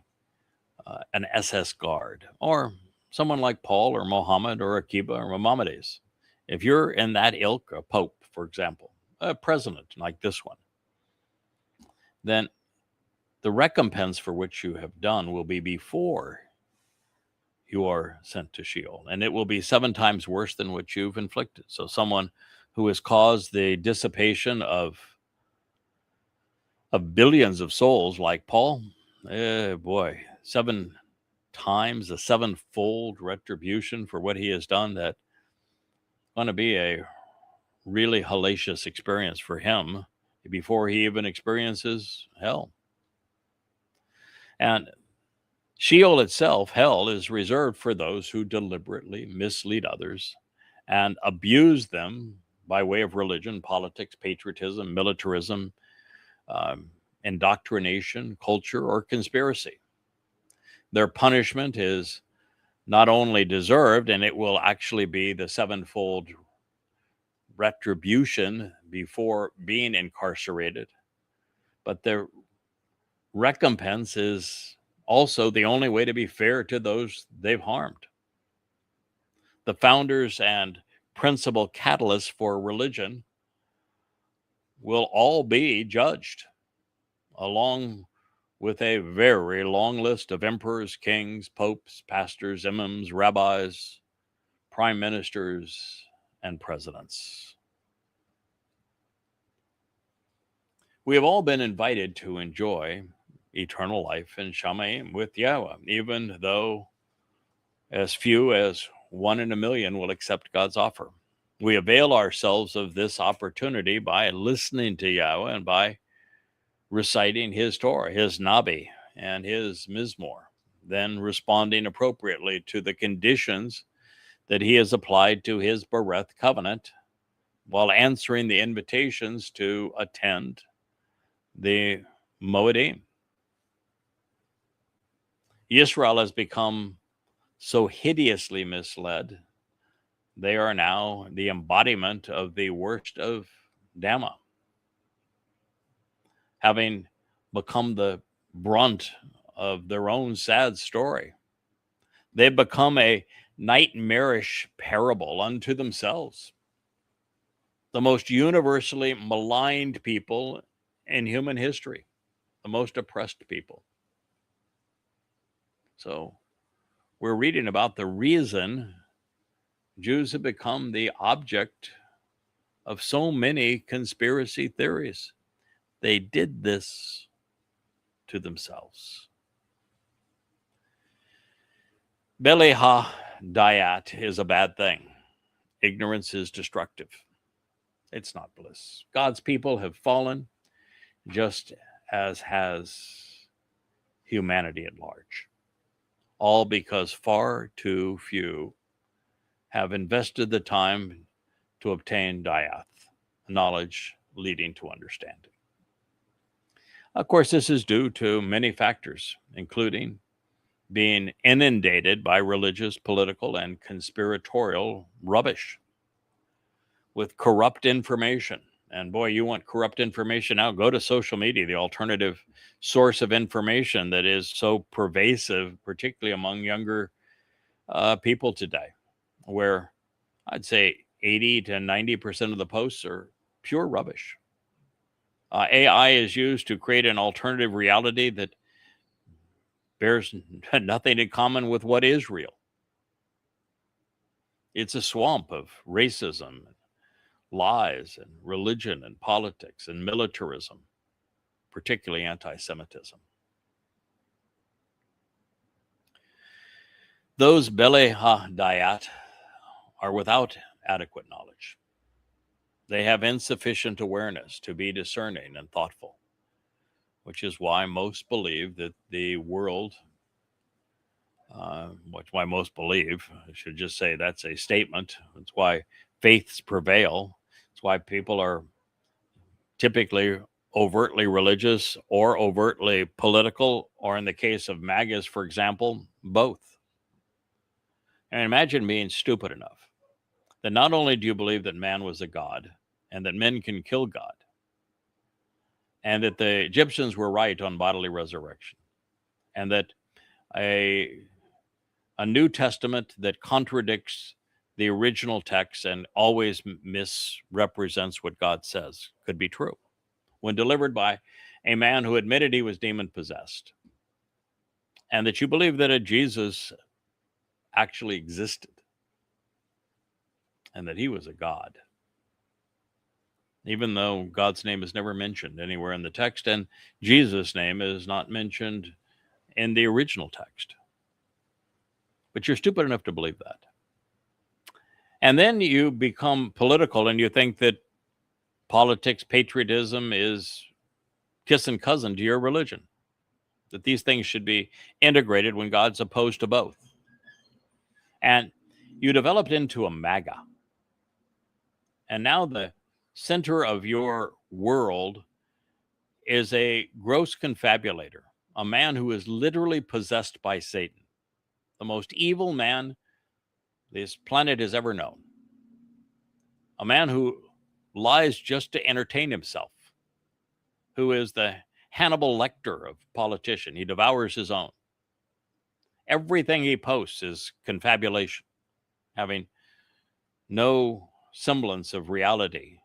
an SS guard, or someone like Paul or Mohammed or Akiba or Maimonides. If you're in that ilk, a pope, for example, a president like this one, then the recompense for which you have done will be before you are sent to Sheol, and it will be 7 times worse than what you've inflicted. So someone who has caused the dissipation of billions of souls like Paul, boy, 7 times the sevenfold retribution for what he has done, that's going to be a really hellacious experience for him before he even experiences hell. And Sheol itself, hell, is reserved for those who deliberately mislead others and abuse them by way of religion, politics, patriotism, militarism, indoctrination, culture, or conspiracy. Their punishment is not only deserved, and it will actually be the sevenfold retribution before being incarcerated, but their recompense is also the only way to be fair to those they've harmed. The founders and principal catalysts for religion will all be judged, along with a very long list of emperors, kings, popes, pastors, imams, rabbis, prime ministers, and presidents. We have all been invited to enjoy eternal life in Shamayim with Yahweh, even though as few as 1 in a million will accept God's offer. We avail ourselves of this opportunity by listening to Yahweh and by reciting his Torah, his Nabi, and his Mizmor, then responding appropriately to the conditions that he has applied to his Bereth covenant, while answering the invitations to attend the Moedim. Israel has become so hideously misled, they are now the embodiment of the worst of Dhamma, having become the brunt of their own sad story. They've become a nightmarish parable unto themselves, the most universally maligned people in human history, the most oppressed people. So we're reading about the reason Jews have become the object of so many conspiracy theories. They did this to themselves. Bele ha-dayat is a bad thing. Ignorance is destructive. It's not bliss. God's people have fallen, just as has humanity at large. All because far too few have invested the time to obtain dayath, knowledge leading to understanding. Of course, this is due to many factors, including being inundated by religious, political, and conspiratorial rubbish with corrupt information. And boy, you want corrupt information now, go to social media, the alternative source of information that is so pervasive, particularly among younger people today, where I'd say 80 to 90% of the posts are pure rubbish. AI is used to create an alternative reality that bears nothing in common with what is real. It's a swamp of racism, lies, and religion, and politics, and militarism, particularly anti-Semitism. Those Bele ha-dayat are without adequate knowledge. They have insufficient awareness to be discerning and thoughtful, which is why most believe that the world, I should just say that's a statement. It's why faiths prevail. It's why people are typically overtly religious or overtly political, or in the case of MAGAs, for example, both. And imagine being stupid enough that not only do you believe that man was a god and that men can kill God, and that the Egyptians were right on bodily resurrection, and that a New Testament that contradicts the original text and always misrepresents what God says could be true, when delivered by a man who admitted he was demon possessed, and that you believe that a Jesus actually existed and that he was a god. even though God's name is never mentioned anywhere in the text, and Jesus' name is not mentioned in the original text. But you're stupid enough to believe that. And then you become political and you think that politics, patriotism is kissing cousin to your religion, that these things should be integrated when God's opposed to both. And you developed into a MAGA. And now the center of your world is a gross confabulator, a man who is literally possessed by Satan, the most evil man this planet has ever known, a man who lies just to entertain himself, who is the Hannibal Lecter of politician. He devours his own. Everything he posts is confabulation, having no semblance of reality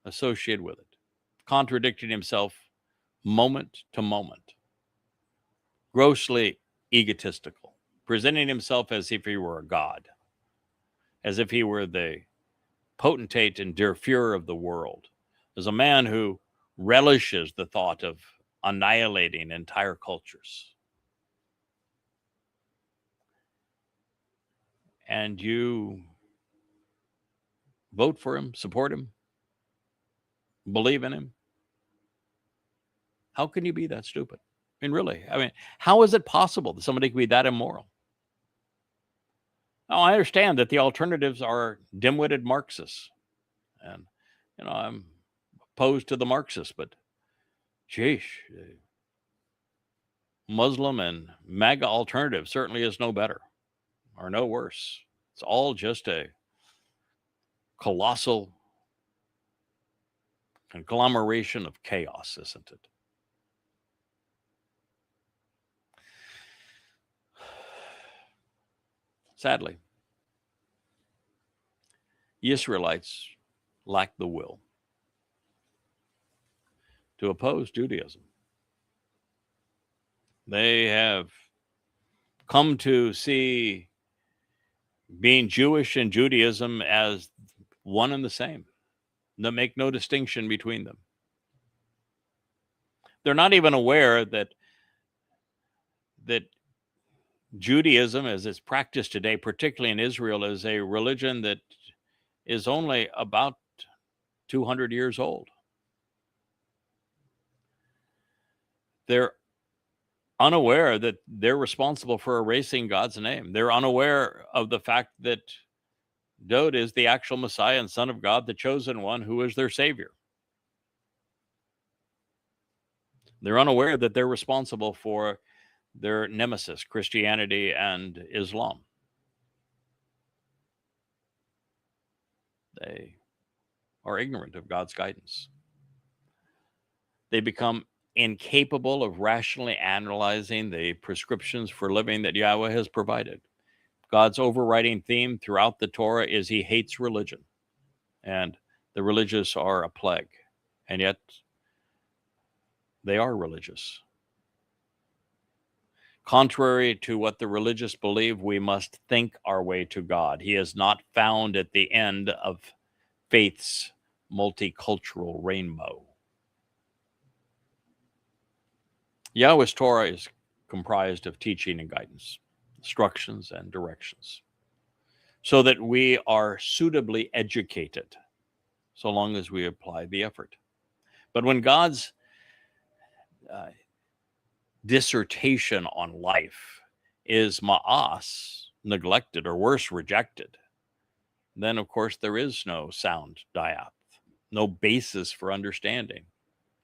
associated with it, contradicting himself moment to moment, grossly egotistical, presenting himself as if he were a god, as if he were the potentate and der Fuhrer of the world, as a man who relishes the thought of annihilating entire cultures. And you vote for him, support him, believe in him. How can you be that stupid? I mean, really, how is it possible that somebody can be that immoral? Now, I understand that the alternatives are dim-witted Marxists. And, I'm opposed to the Marxists, but geez, Muslim and MAGA alternative certainly is no better or no worse. It's all just a colossal conglomeration of chaos, isn't it? Sadly, the Israelites lack the will to oppose Judaism. They have come to see being Jewish and Judaism as one and the same. They make no distinction between them. They're not even aware that Judaism, as it's practiced today, particularly in Israel, is a religion that is only about 200 years old. They're unaware that they're responsible for erasing God's name. They're unaware of the fact that Dowd is the actual Messiah and Son of God, the chosen one, who is their Savior. They're unaware that they're responsible for their nemesis, Christianity and Islam. They are ignorant of God's guidance. They become incapable of rationally analyzing the prescriptions for living that Yahweh has provided. God's overriding theme throughout the Torah is he hates religion, and the religious are a plague, and yet they are religious. Contrary to what the religious believe, we must think our way to God. He is not found at the end of faith's multicultural rainbow. Yahweh's Torah is comprised of teaching and guidance, instructions and directions, so that we are suitably educated, so long as we apply the effort. But when God's dissertation on life is ma'as, neglected, or worse, rejected, then of course there is no sound diath, no basis for understanding.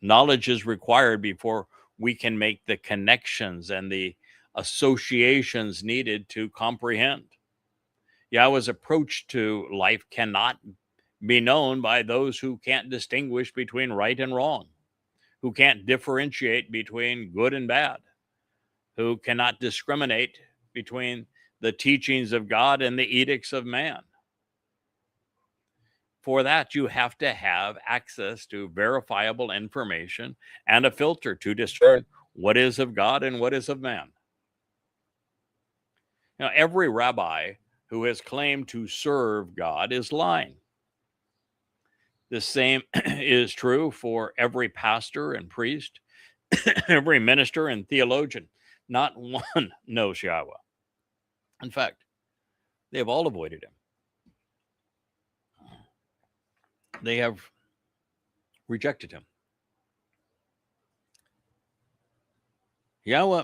Knowledge is required before we can make the connections and the associations needed to comprehend. Yahweh's approach to life cannot be known by those who can't distinguish between right and wrong, who can't differentiate between good and bad, who cannot discriminate between the teachings of God and the edicts of man. For that, you have to have access to verifiable information and a filter to discern what is of God and what is of man. Now, every rabbi who has claimed to serve God is lying. The same is true for every pastor and priest, every minister and theologian. Not one knows Yahweh. In fact, they have all avoided him. They have rejected him. Yahweh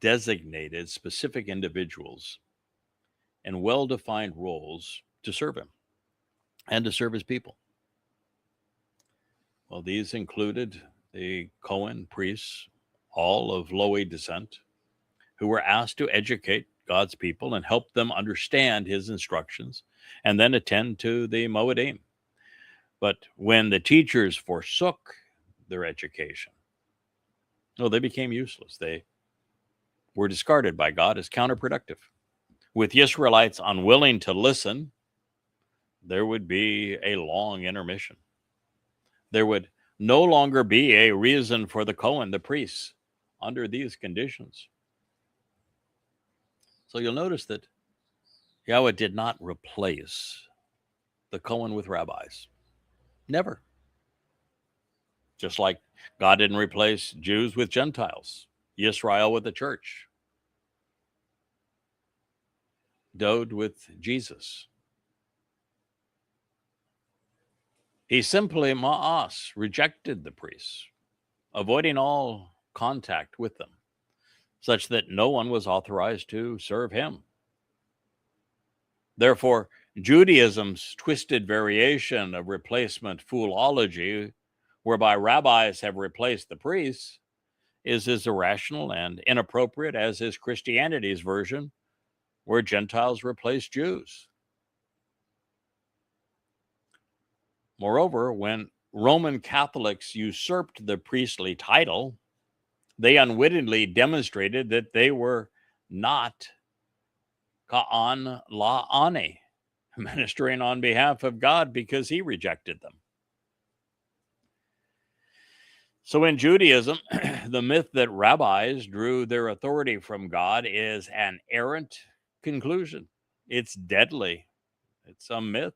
designated specific individuals and well-defined roles to serve him and to serve his people. Well, these included the Cohen priests, all of Lowy descent, who were asked to educate God's people and help them understand his instructions and then attend to the Moedim. But when the teachers forsook their education, they became useless. They were discarded by God as counterproductive. With Israelites unwilling to listen, there would be a long intermission. There would no longer be a reason for the Cohen, the priests, under these conditions. So you'll notice that Yahweh did not replace the Cohen with rabbis. Never. Just like God didn't replace Jews with Gentiles, Israel with the church, Dode with Jesus. He simply, ma'as, rejected the priests, avoiding all contact with them, such that no one was authorized to serve him. Therefore, Judaism's twisted variation of replacement foolology, whereby rabbis have replaced the priests, is as irrational and inappropriate as is Christianity's version, where Gentiles replace Jews. Moreover, when Roman Catholics usurped the priestly title, they unwittingly demonstrated that they were not ka'an la'ani, ministering on behalf of God, because he rejected them. So in Judaism, the myth that rabbis drew their authority from God is an errant conclusion. It's deadly. It's a myth.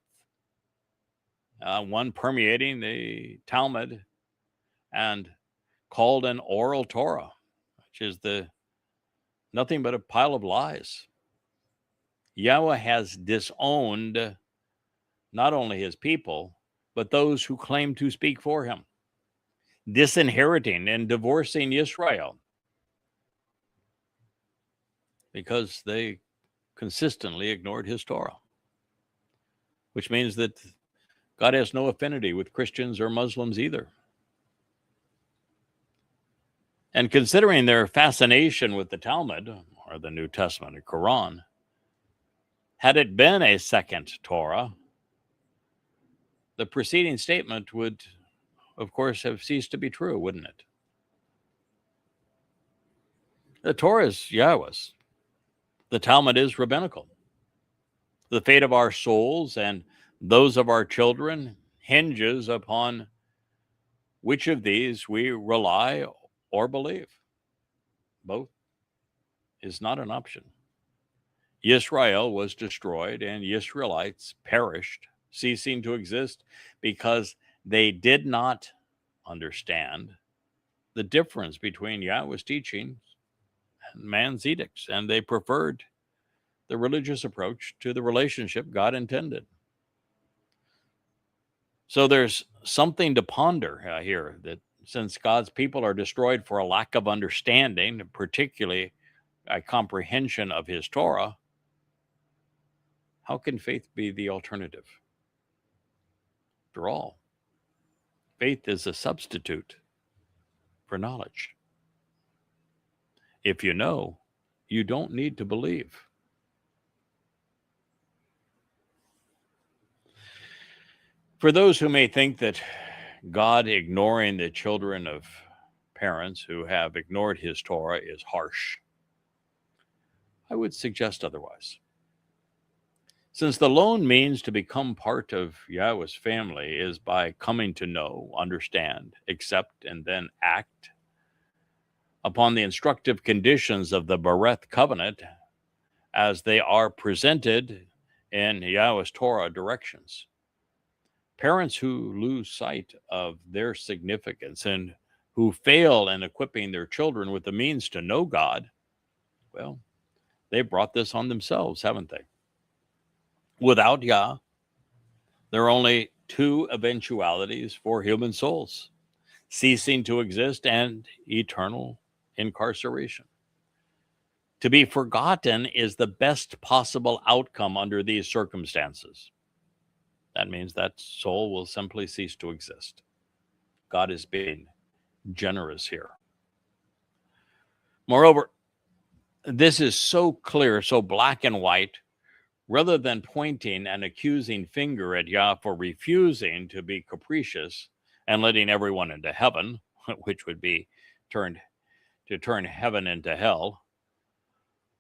One permeating the Talmud and called an oral Torah, which is nothing but a pile of lies. Yahweh has disowned not only his people, but those who claim to speak for him, disinheriting and divorcing Israel because they consistently ignored his Torah, which means that God has no affinity with Christians or Muslims either. And considering their fascination with the Talmud, or the New Testament or Quran, had it been a second Torah, the preceding statement would, of course, have ceased to be true, wouldn't it? The Torah is Yahweh's. The Talmud is rabbinical. The fate of our souls and those of our children hinges upon which of these we rely or believe. Both is not an option. Israel was destroyed and Israelites perished, ceasing to exist because they did not understand the difference between Yahweh's teachings and man's edicts, and they preferred the religious approach to the relationship God intended. So there's something to ponder here, that since God's people are destroyed for a lack of understanding, particularly a comprehension of his Torah, how can faith be the alternative? After all, faith is a substitute for knowledge. If you know, you don't need to believe. For those who may think that God ignoring the children of parents who have ignored his Torah is harsh, I would suggest otherwise. Since the lone means to become part of Yahweh's family is by coming to know, understand, accept, and then act upon the instructive conditions of the Bereth covenant as they are presented in Yahweh's Torah directions. Parents who lose sight of their significance and who fail in equipping their children with the means to know God, well, they brought this on themselves, haven't they? Without Yah, there are only two eventualities for human souls: ceasing to exist and eternal incarceration. To be forgotten is the best possible outcome under these circumstances. That means that soul will simply cease to exist. God is being generous here. Moreover, this is so clear, so black and white, rather than pointing an accusing finger at Yah for refusing to be capricious and letting everyone into heaven, which would be to turn heaven into hell,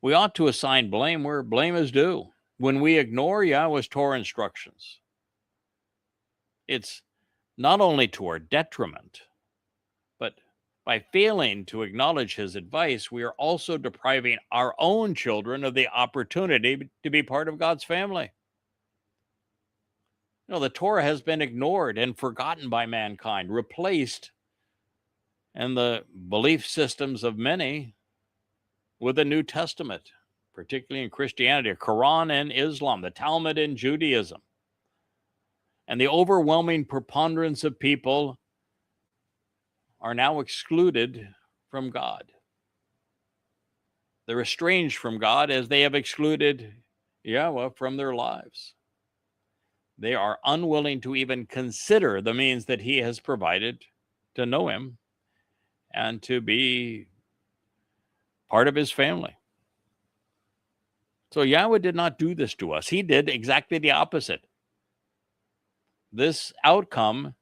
we ought to assign blame where blame is due. When we ignore Yahweh's Torah instructions, it's not only to our detriment, but by failing to acknowledge his advice, we are also depriving our own children of the opportunity to be part of God's family. You know, the Torah has been ignored and forgotten by mankind, replaced in the belief systems of many with the New Testament, particularly in Christianity, Quran and Islam, the Talmud and Judaism. And the overwhelming preponderance of people are now excluded from God. They're estranged from God as they have excluded Yahweh from their lives. They are unwilling to even consider the means that he has provided to know him and to be part of his family. So Yahweh did not do this to us. He did exactly the opposite. This outcome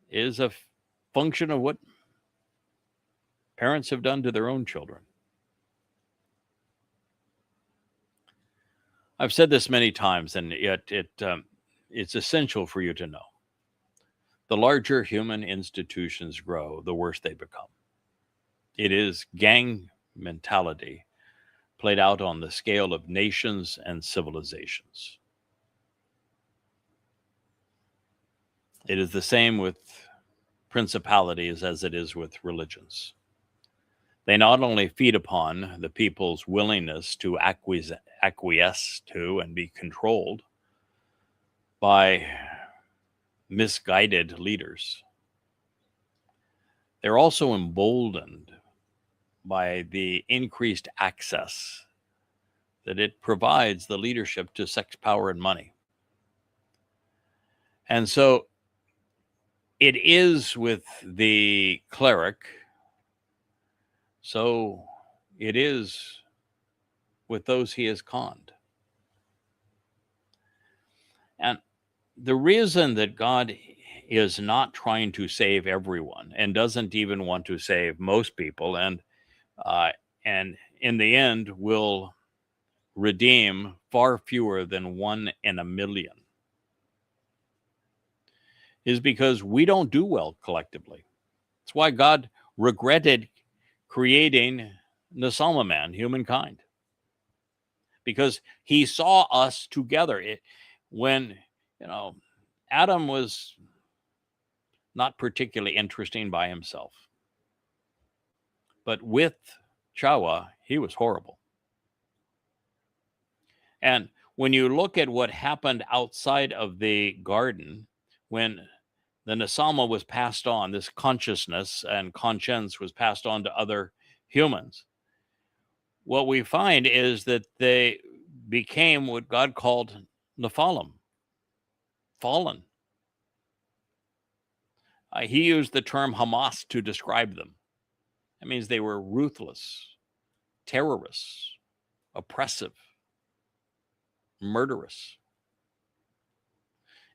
is a function of what parents have done to their own children. I've said this many times, and yet it's essential for you to know. The larger human institutions grow, the worse they become. It is gang mentality played out on the scale of nations and civilizations. It is the same with principalities as it is with religions. They not only feed upon the people's willingness to acquiesce to and be controlled by misguided leaders, they're also emboldened by the increased access that it provides the leadership to sex, power, and money. And so it is with the cleric, so it is with those he has conned. And the reason that God is not trying to save everyone and doesn't even want to save most people, and in the end will redeem far fewer than 1 in a million, is because we don't do well collectively. It's why God regretted creating Nesama man, humankind, because he saw us together. When Adam was not particularly interesting by himself, but with Chawa, he was horrible. And when you look at what happened outside of the garden, when the Nesama was passed on, this consciousness and conscience was passed on to other humans, what we find is that they became what God called Nephilim, fallen. He used the term Hamas to describe them. That means they were ruthless, terrorists, oppressive, murderous.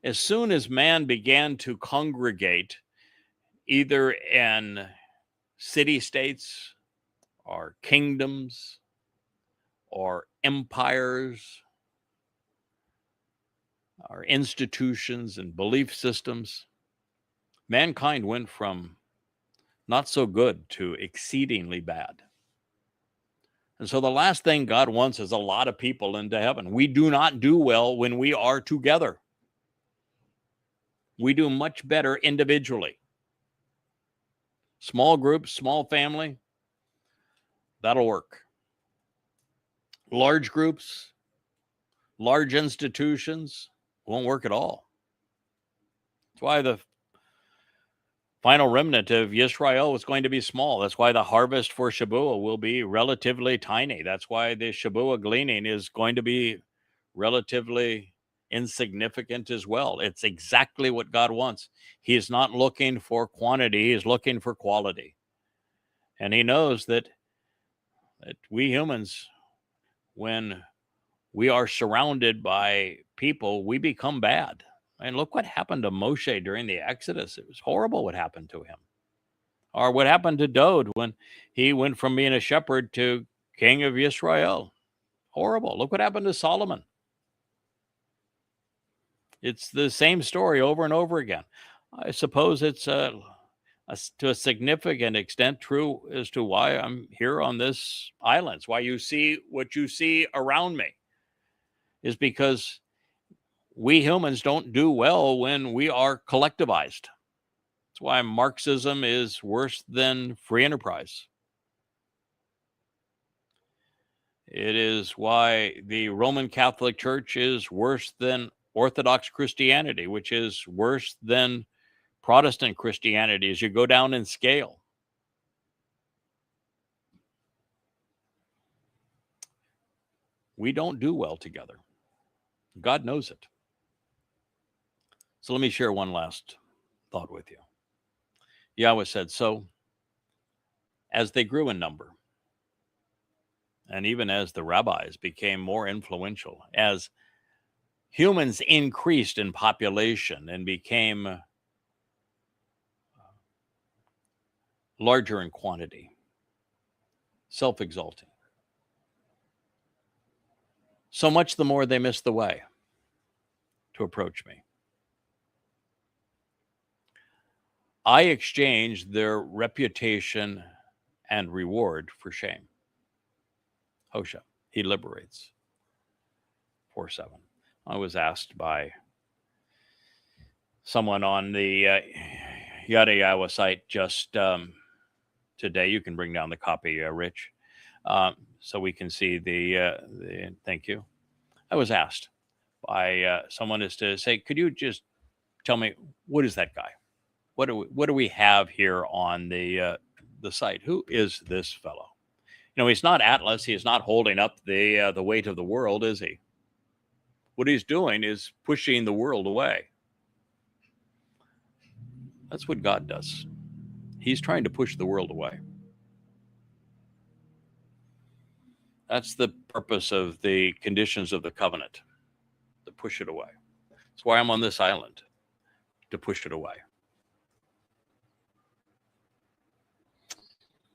As soon as man began to congregate either in city-states or kingdoms or empires or institutions and belief systems, mankind went from not so good to exceedingly bad. And so the last thing God wants is a lot of people into heaven. We do not do well when we are together. We do much better individually. Small groups, small family, that'll work. Large groups, large institutions won't work at all. That's why the final remnant of Yisrael is going to be small. That's why the harvest for Shabuah will be relatively tiny. That's why the Shabuah gleaning is going to be relatively insignificant as well. It's exactly what God wants. He is not looking for quantity, he's looking for quality. And he knows that we humans, when we are surrounded by people, we become bad. And look what happened to Moshe during the Exodus. It was horrible what happened to him. Or what happened to Dode when he went from being a shepherd to king of Israel. Horrible. Look what happened to Solomon. It's the same story over and over again. I suppose it's to a significant extent true as to why I'm here on this island. It's why you see what you see around me is because we humans don't do well when we are collectivized. That's why Marxism is worse than free enterprise. It is why the Roman Catholic Church is worse than Orthodox Christianity, which is worse than Protestant Christianity as you go down in scale. We don't do well together. God knows it. So let me share one last thought with you. Yahweh said, so as they grew in number, and even as the rabbis became more influential, as humans increased in population and became larger in quantity, self-exalting, so much the more they missed the way to approach me. I exchanged their reputation and reward for shame. Hosea, he liberates. 4:7. I was asked by someone on the Yada Yahweh site just today. You can bring down the copy, Rich, so we can see the thank you. I was asked by someone is to say, could you just tell me, what is that guy? What do we have here on the site? Who is this fellow? You know, he's not Atlas. He is not holding up the weight of the world, is he? What he's doing is pushing the world away. That's what God does. He's trying to push the world away. That's the purpose of the conditions of the covenant, to push it away. That's why I'm on this island, to push it away.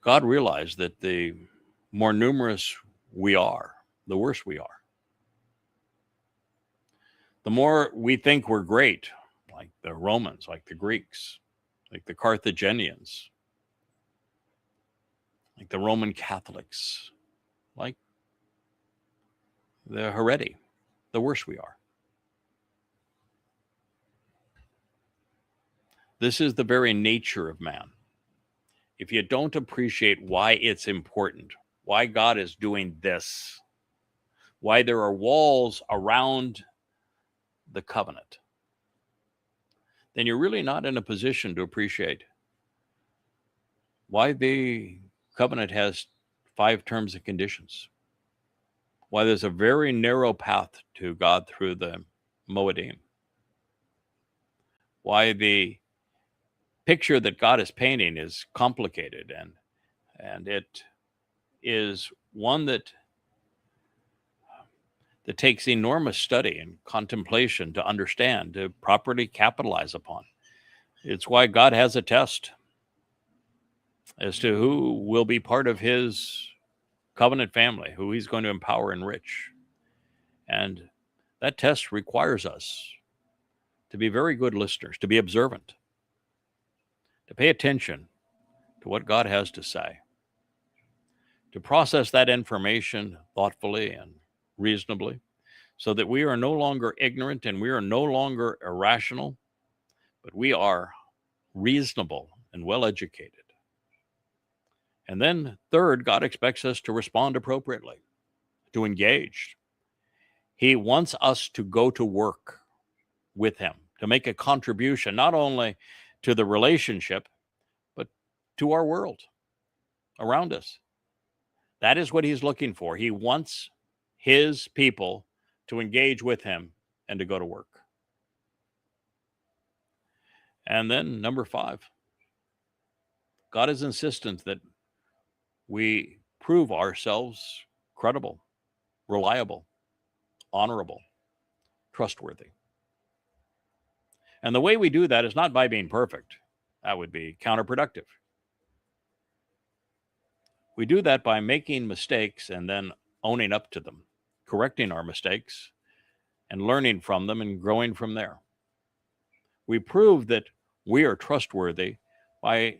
God realized that the more numerous we are, the worse we are. The more we think we're great, like the Romans, like the Greeks, like the Carthaginians, like the Roman Catholics, like the Haredi, the worse we are. This is the very nature of man. If you don't appreciate why it's important, why God is doing this, why there are walls around the covenant, then you're really not in a position to appreciate why the covenant has 5 terms and conditions, why there's a very narrow path to God through the Moedim, why the picture that God is painting is complicated and it is one that takes enormous study and contemplation to understand, to properly capitalize upon. It's why God has a test as to who will be part of his covenant family, who he's going to empower and enrich. And that test requires us to be very good listeners, to be observant, to pay attention to what God has to say, to process that information thoughtfully and reasonably, so that we are no longer ignorant and we are no longer irrational, but we are reasonable and well-educated. And then third, God expects us to respond appropriately, to engage. He wants us to go to work with him, to make a contribution, not only to the relationship, but to our world around us. That is what he's looking for. He wants his people to engage with him and to go to work. And then number 5, God is insistent that we prove ourselves credible, reliable, honorable, trustworthy. And the way we do that is not by being perfect. That would be counterproductive. We do that by making mistakes and then owning up to them, correcting our mistakes and learning from them and growing from there. We prove that we are trustworthy by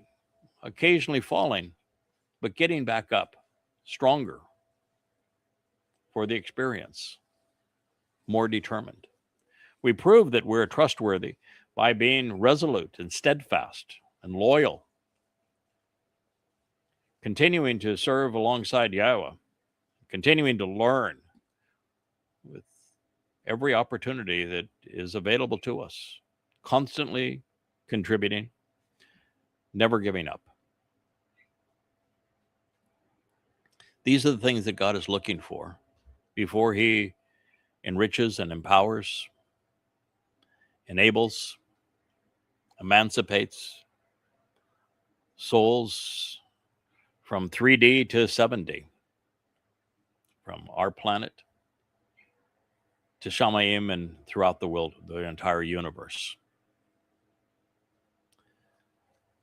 occasionally falling, but getting back up stronger for the experience, more determined. We prove that we're trustworthy by being resolute and steadfast and loyal, continuing to serve alongside Yahweh, continuing to learn with every opportunity that is available to us, constantly contributing, never giving up. These are the things that God is looking for before he enriches and empowers, enables, emancipates souls from 3D to 7D, from our planet to Shamayim and throughout the world, the entire universe.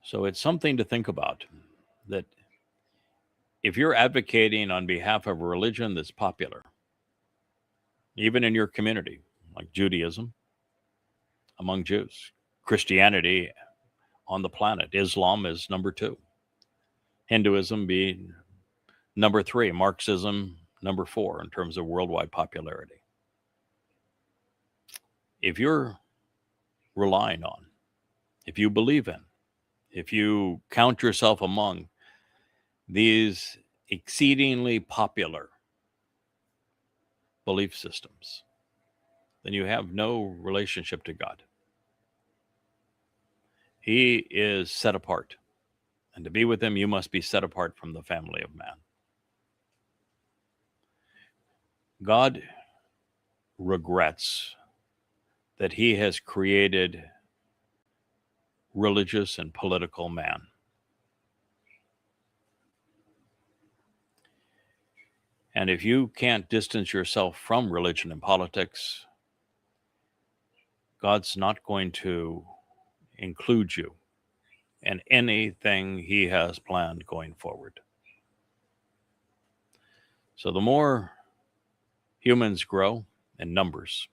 So it's something to think about, that if you're advocating on behalf of a religion that's popular, even in your community, like Judaism among Jews, Christianity on the planet, Islam is number 2, Hinduism being number 3, Marxism number 4 in terms of worldwide popularity. If you're relying on, if you believe in, if you count yourself among these exceedingly popular belief systems, then you have no relationship to God. He is set apart. And to be with him, you must be set apart from the family of man. God regrets that he has created religious and political man. And if you can't distance yourself from religion and politics, God's not going to include you in anything he has planned going forward. So the more humans grow in numbers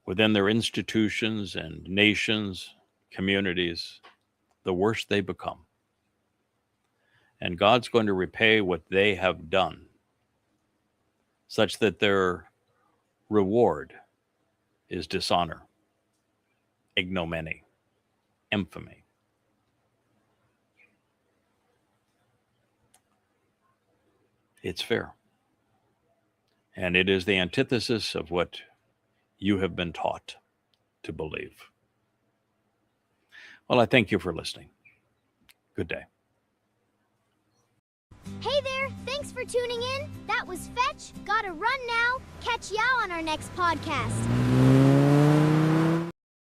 within their institutions and nations, communities, the worse they become. And God's going to repay what they have done, such that their reward is dishonor, ignominy, infamy. It's fair. And it is the antithesis of what you have been taught to believe. Well, I thank you for listening. Good day. Hey there, thanks for tuning in. That was Fetch. Gotta run now. Catch y'all on our next podcast.